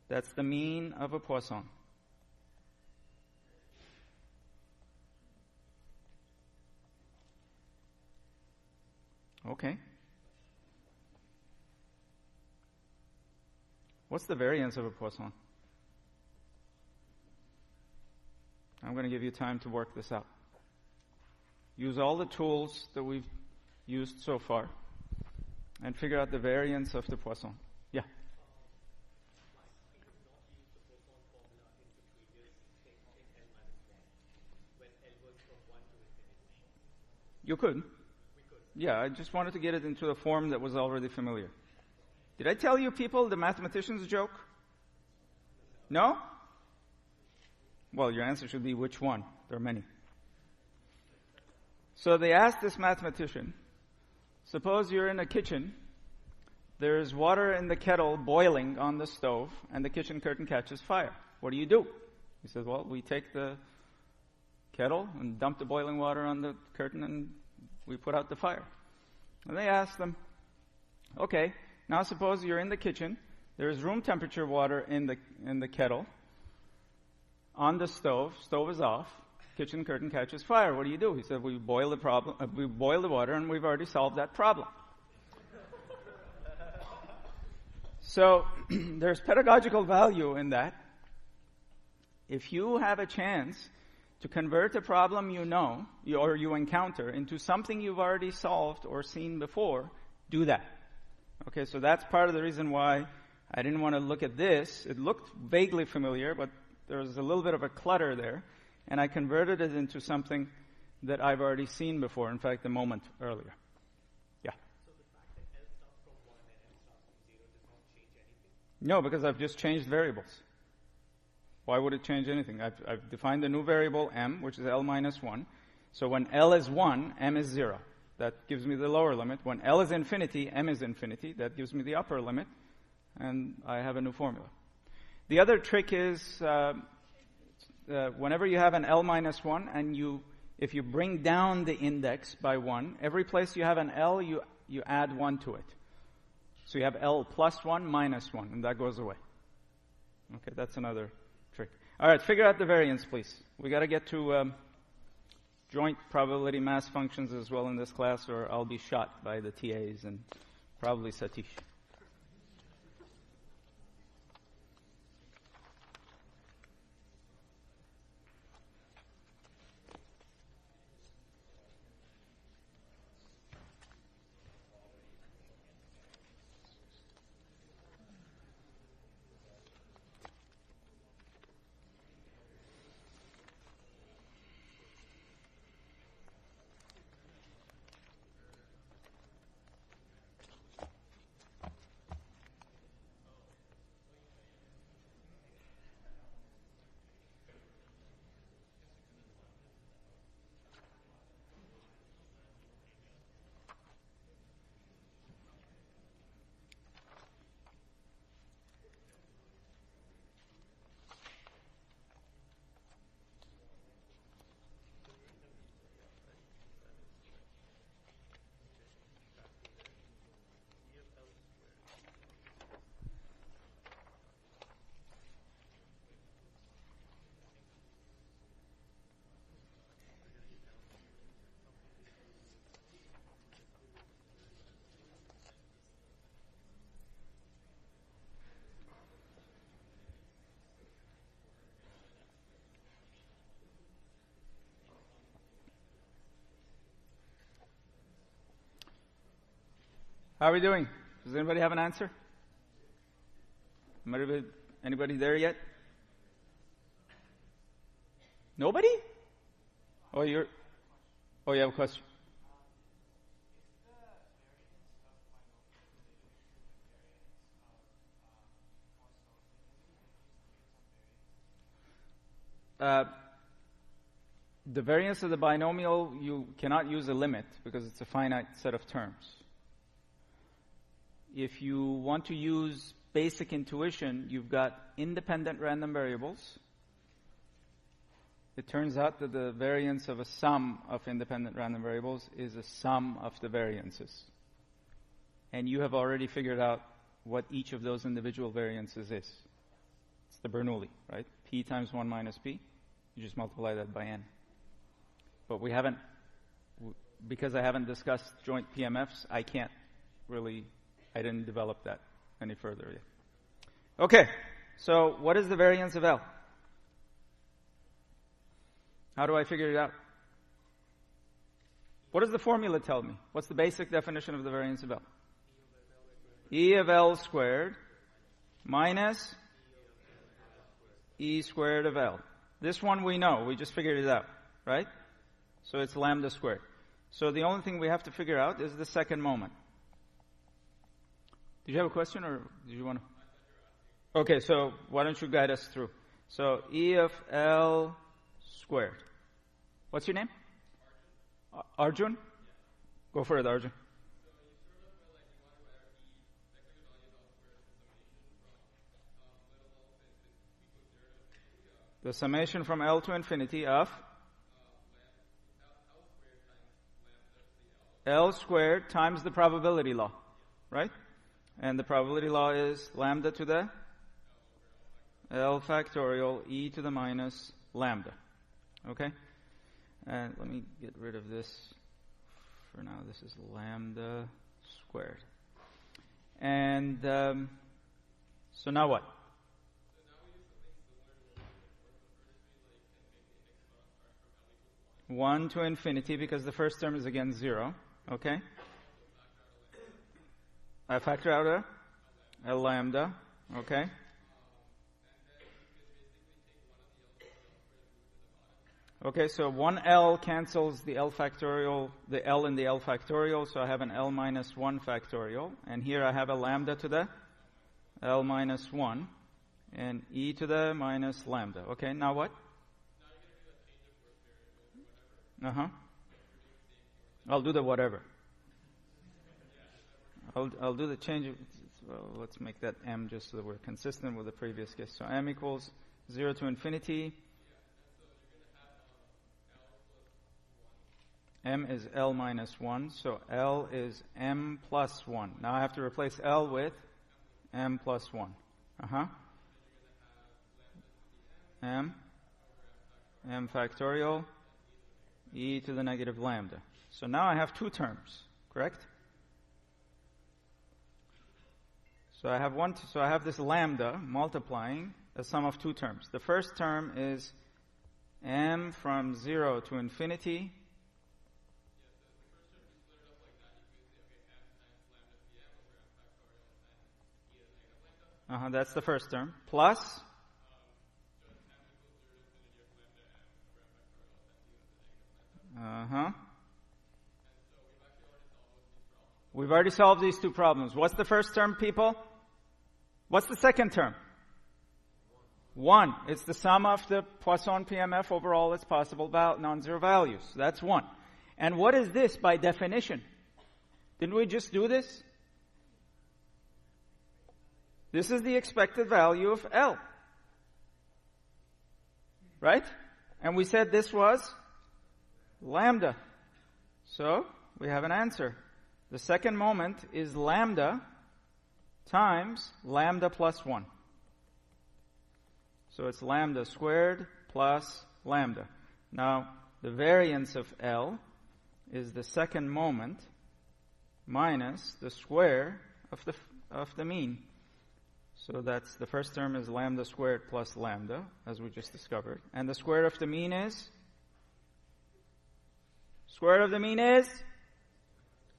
That's the mean of a Poisson. Okay. What's the variance of a Poisson? I'm going to give you time to work this out. Use all the tools that we've used so far and figure out the variance of the Poisson. Yeah? You could. Yeah, I just wanted to get it into a form that was already familiar. Did I tell you people the mathematician's joke? No? Well, your answer should be which one? There are many. So they asked this mathematician, suppose you're in a kitchen, there's water in the kettle boiling on the stove, and the kitchen curtain catches fire. What do? He says, well, we take the kettle and dump the boiling water on the curtain and we put out the fire. And they asked them, okay, now suppose you're in the kitchen, there's room temperature water in the kettle, on the stove is off, kitchen curtain catches fire. What do? He said, we boil the water and we've already solved that problem. So there's pedagogical value in that. If you have a chance to convert a problem you encounter into something you've already solved or seen before, do that. Okay, so that's part of the reason why I didn't want to look at this. It looked vaguely familiar, but there was a little bit of a clutter there, and I converted it into something that I've already seen before, in fact, a moment earlier. Yeah? So the fact that L starts from 1 and M starts from 0 does not change anything? No, because I've just changed variables. Why would it change anything? I've defined a new variable, m, which is L minus 1. So when L is 1, m is 0. That gives me the lower limit. When L is infinity, m is infinity. That gives me the upper limit. And I have a new formula. The other trick is whenever you have an L minus 1 and if you bring down the index by 1, every place you have an L, you add 1 to it. So you have L plus 1 minus 1, and that goes away. Okay, that's another trick. All right, figure out the variance, please. We got to get to joint probability mass functions as well in this class, or I'll be shot by the TAs and probably Satish. How are we doing? Does anybody have an answer? Anybody there yet? Nobody? Oh, you have a question. The variance of the binomial, you cannot use a limit because it's a finite set of terms. If you want to use basic intuition, you've got independent random variables. It turns out that the variance of a sum of independent random variables is a sum of the variances. And you have already figured out what each of those individual variances is. It's the Bernoulli, right? P times 1 minus P. You just multiply that by n. But because I haven't discussed joint PMFs, I didn't develop that any further yet. Okay, so what is the variance of L? How do I figure it out? What does the formula tell me? What's the basic definition of the variance of L? E of L squared minus E squared of L. This one we know. We just figured it out, right? So it's lambda squared. So the only thing we have to figure out is the second moment. Did you have a question or did you want to? Okay, so why don't you guide us through? So E of L squared. What's your name? Arjun? Go for it, Arjun. The summation from L to infinity of L squared times the probability law, right? And the probability law is lambda to the L factorial e to the minus lambda. Okay? And let me get rid of this for now. This is lambda squared. And so now what? 1 to infinity, because the first term is again 0. Okay? I factor out a lambda. Okay? Okay, so 1L cancels the L factorial, the L in the L factorial, so I have an L minus 1 factorial. And here I have a lambda to the L minus 1 and e to the minus lambda. Okay, now what? I'll do the whatever. I'll do the change. Well, let's make that m just so that we're consistent with the previous case. So m equals 0 to infinity. M is L minus 1, so L is m plus 1. Now I have to replace L with m plus 1. M factorial e to the negative lambda. So now I have two terms, correct? So I have this lambda multiplying a sum of two terms. The first term is m from 0 to infinity. That's the first term. Plus We've already solved these two problems. What's the first term, people? What's the second term? 1. It's the sum of the Poisson PMF over all its possible non-zero values. That's 1. And what is this by definition? Didn't we just do this? This is the expected value of L. Right? And we said this was lambda. So, we have an answer. The second moment is lambda times lambda plus 1. So it's lambda squared plus lambda. Now, the variance of L is the second moment minus the square of the mean. So that's the first term is lambda squared plus lambda, as we just discovered. And the square of the mean is? Square of the mean is?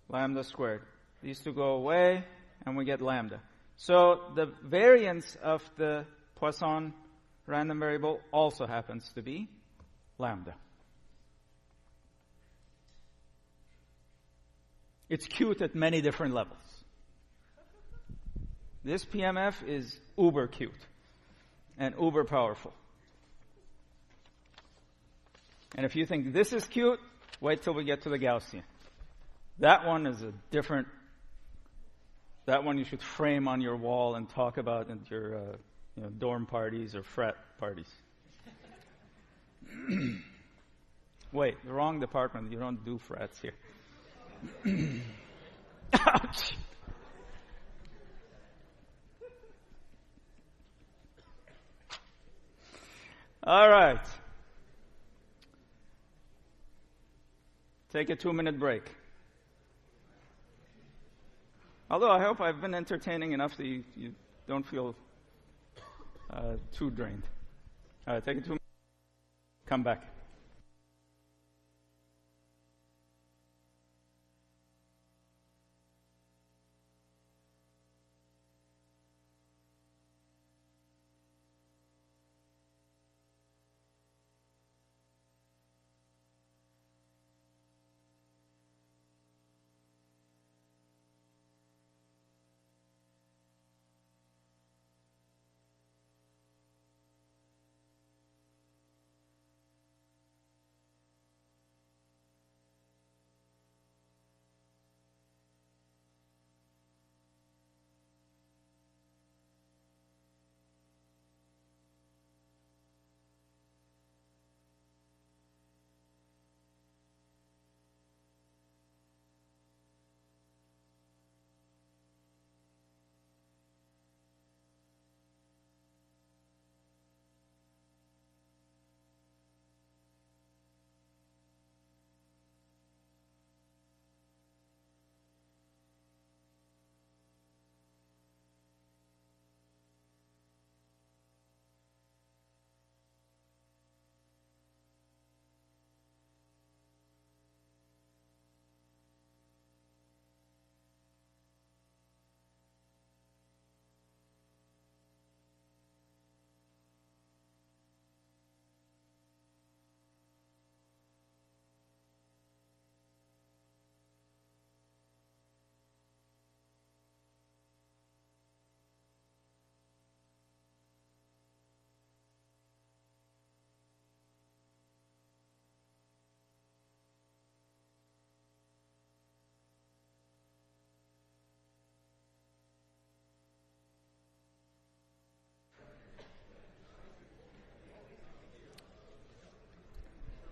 Lambda squared. These two go away, and we get lambda. So the variance of the Poisson random variable also happens to be lambda. It's cute at many different levels. This PMF is uber cute and uber powerful. And if you think this is cute, wait till we get to the Gaussian. That one is a different, that one you should frame on your wall and talk about at your dorm parties or frat parties. Wait, the wrong department. You don't do frats here. Ouch! All right. Take a 2-minute break. Although I hope I've been entertaining enough that you don't feel too drained. All right, take a 2 minutes. Come back.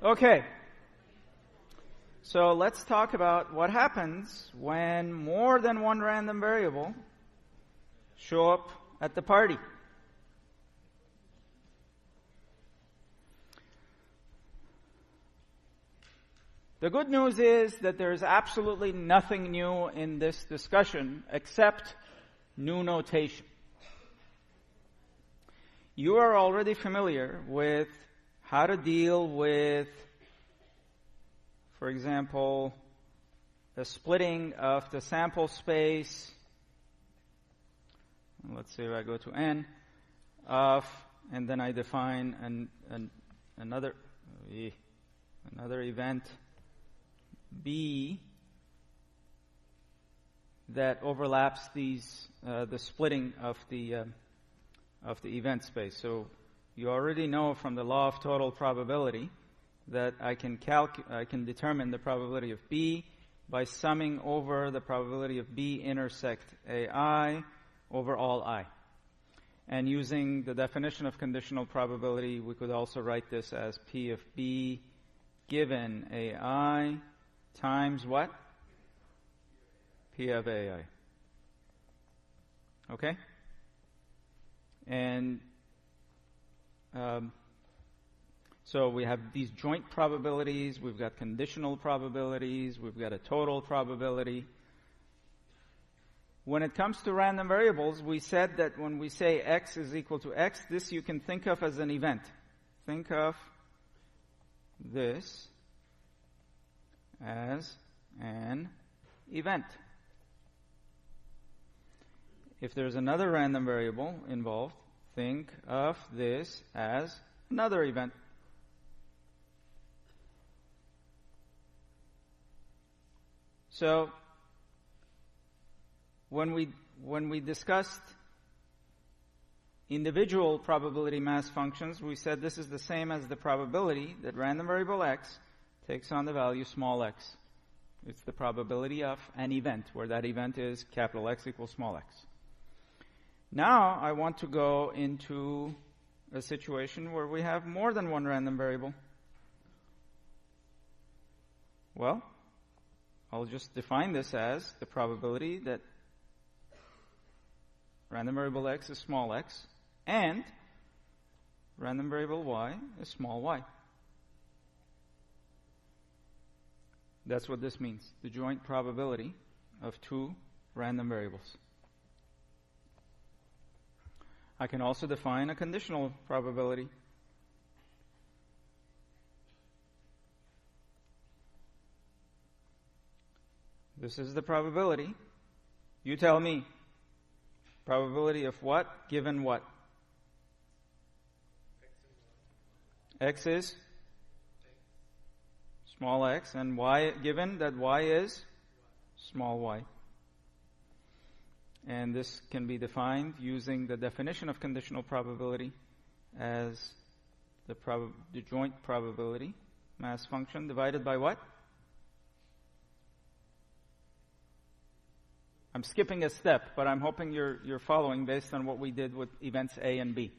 Okay. So let's talk about what happens when more than one random variable show up at the party. The good news is that there's absolutely nothing new in this discussion except new notation. You are already familiar with how to deal with, for example, the splitting of the sample space. Let's say I go to n of, and then I define another event B that overlaps the splitting of the event space. So you already know from the law of total probability that I can determine the probability of B by summing over the probability of B intersect AI over all I. And using the definition of conditional probability, we could also write this as P of B given AI times what? P of AI. Okay? And so we have these joint probabilities, we've got conditional probabilities, we've got a total probability. When it comes to random variables, we said that when we say x is equal to x, this you can think of as an event. Think of this as an event. If there's another random variable involved, think of this as another event. So, when we discussed individual probability mass functions, we said this is the same as the probability that random variable x takes on the value small x. It's the probability of an event, where that event is capital X equals small x. Now, I want to go into a situation where we have more than one random variable. Well, I'll just define this as the probability that random variable x is small x and random variable y is small y. That's what this means, the joint probability of two random variables. I can also define a conditional probability. This is the probability. You tell me. Probability of what given what? X is small x, and y given that y is small y. And this can be defined using the definition of conditional probability as the joint probability mass function divided by what? I'm skipping a step, but I'm hoping you're following based on what we did with events A and B.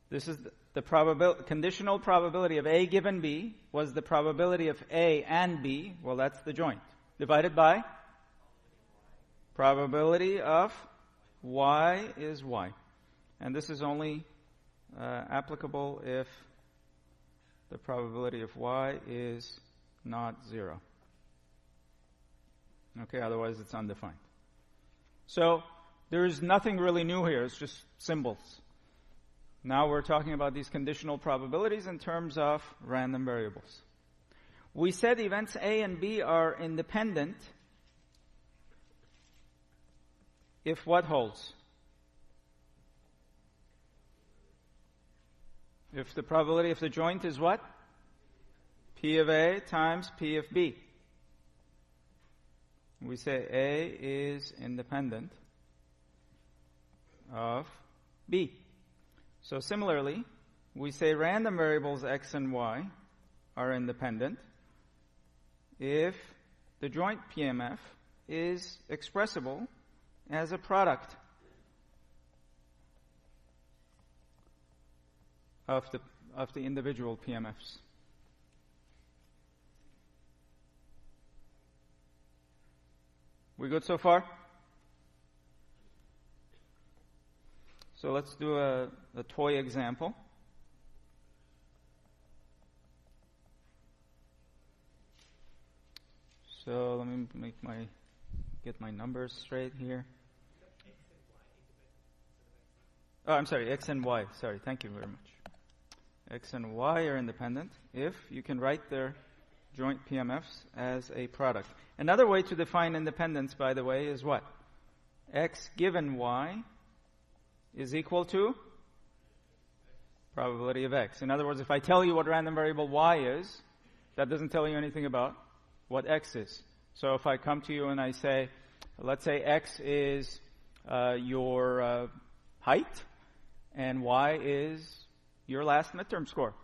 This is the conditional probability of A given B was the probability of A and B, well, that's the joint, divided by probability of Y is Y. And this is only applicable if the probability of Y is not 0. Okay, otherwise it's undefined. So there is nothing really new here, it's just symbols. Now we're talking about these conditional probabilities in terms of random variables. We said events A and B are independent if what holds? If the probability of the joint is what? P of A times P of B. We say A is independent of B. So similarly, we say random variables x and y are independent if the joint PMF is expressible as a product of the individual PMFs. We good so far? So let's do a toy example. So let me get my numbers straight here. Oh, I'm sorry, X and Y. Sorry, thank you very much. X and Y are independent if you can write their joint PMFs as a product. Another way to define independence, by the way, is what? X given Y is equal to probability of X. In other words, if I tell you what random variable Y is, that doesn't tell you anything about what X is. So if I come to you and I say, let's say X is your height, and Y is your last midterm score.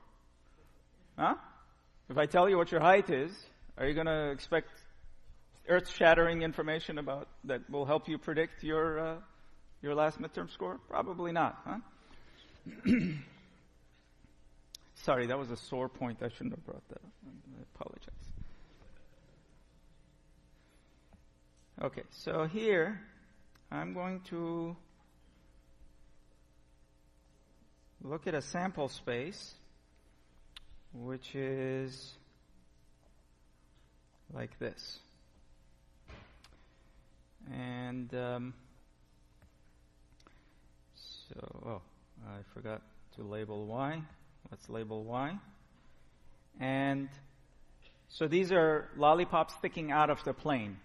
Huh? If I tell you what your height is, are you going to expect earth-shattering information about that will help you predict your last midterm score? Probably not, huh? Sorry, that was a sore point. I shouldn't have brought that up. I apologize. Okay, so here I'm going to look at a sample space which is like this. And I forgot to label Y. Let's label Y. And so these are lollipops sticking out of the plane.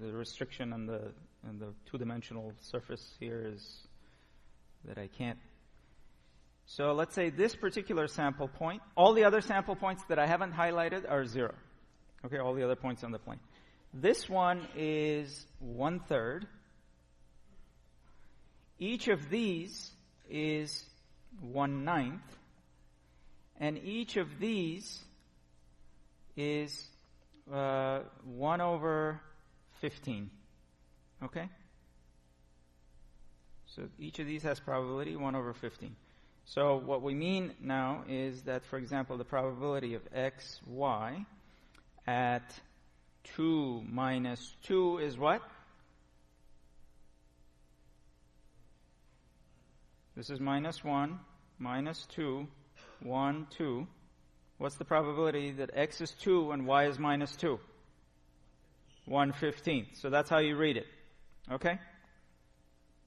The restriction on the two-dimensional surface here is that I can't. So let's say this particular sample point, all the other sample points that I haven't highlighted are 0. Okay, all the other points on the plane. This one is 1/3. Each of these is 1/9. And each of these is 1/15. Okay? So each of these has probability 1/15. So what we mean now is that, for example, the probability of x, y at 2 minus 2 is what? This is minus 1, minus 2, 1, 2. What's the probability that x is 2 and y is minus 2? 1/15. So that's how you read it. Okay?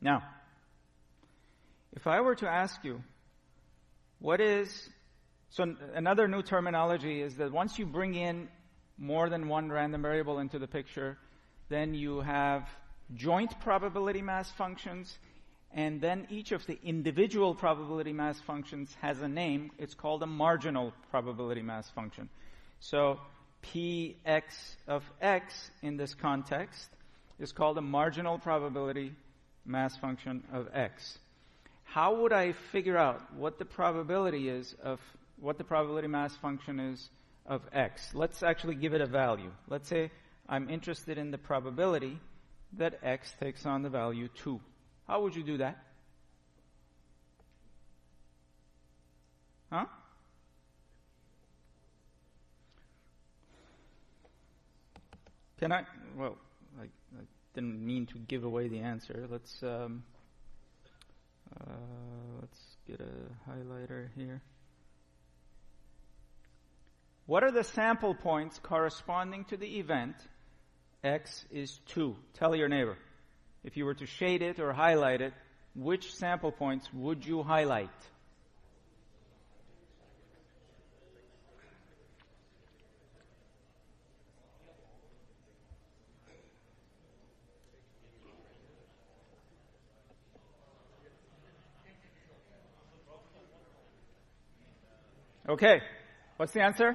Now, if I were to ask you, so another new terminology is that once you bring in more than one random variable into the picture, then you have joint probability mass functions, and then each of the individual probability mass functions has a name. It's called a marginal probability mass function. So Px of x in this context is called a marginal probability mass function of x. How would I figure out what the probability is of what the probability mass function is of x? Let's actually give it a value. Let's say I'm interested in the probability that x takes on the value 2. How would you do that? Huh? Can I? Well, I didn't mean to give away the answer. Let's get a highlighter here. What are the sample points corresponding to the event x is 2? Tell your neighbor. If you were to shade it or highlight it, which sample points would you highlight? Okay, what's the answer?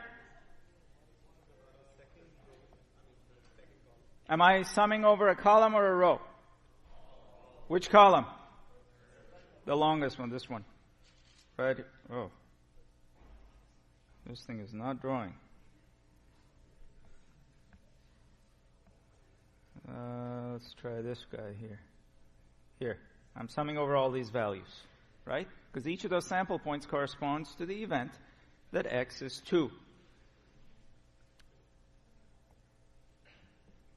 Am I summing over a column or a row? Which column? The longest one, this one. Right? Oh. This thing is not drawing. Let's try this guy here. Here. I'm summing over all these values. Right? Because each of those sample points corresponds to the event that x is 2.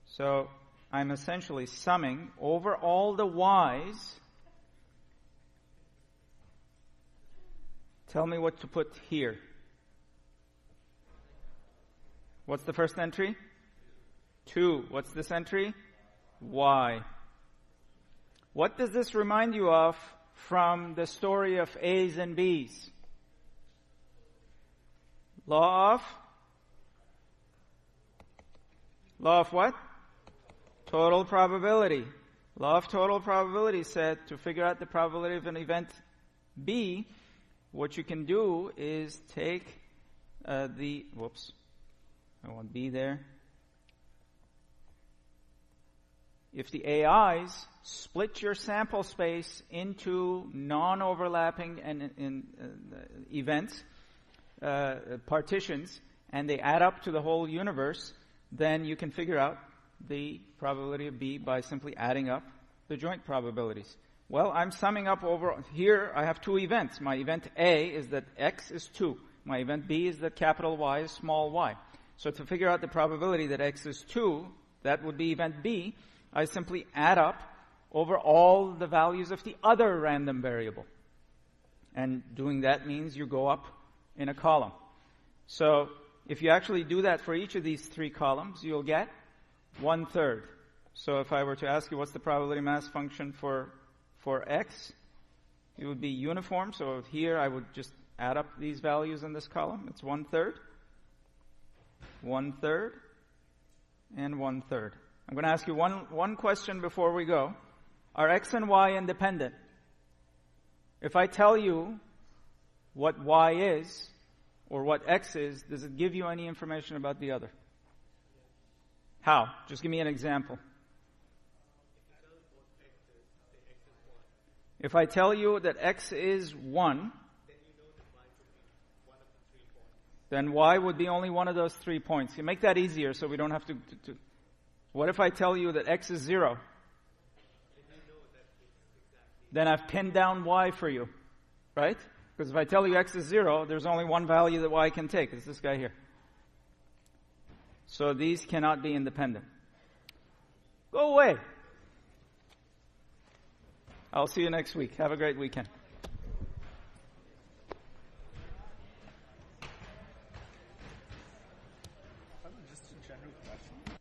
So I'm essentially summing over all the y's. Tell me what to put here. What's the first entry? 2. What's this entry? Y. What does this remind you of from the story of A's and B's? Law of what? Total probability. Law of total probability said to figure out the probability of an event B, what you can do is take I want B there. If the AIs split your sample space into non-overlapping events, partitions, and they add up to the whole universe, then you can figure out the probability of B by simply adding up the joint probabilities. Well, I'm summing up over here. I have 2 events. My event A is that X is 2. My event B is that capital Y is small y. So to figure out the probability that X is 2, that would be event B, I simply add up over all the values of the other random variable. And doing that means you go up in a column. So if you actually do that for each of these 3 columns, you'll get 1/3. So if I were to ask you what's the probability mass function for X, it would be uniform. So here I would just add up these values in this column. It's 1/3, 1/3, and 1/3. I'm going to ask you one question before we go. Are X and Y independent? If I tell you what Y is or what X is, does it give you any information about the other? How? Just give me an example. If I tell you that X is 1, then Y would be only one of those 3 points. You make that easier so we don't have to. What if I tell you that X is 0? Then I've pinned down Y for you, right? Because if I tell you X is 0, there's only one value that Y can take. It's this guy here. So these cannot be independent. Go away. I'll see you next week. Have a great weekend. Just a general question.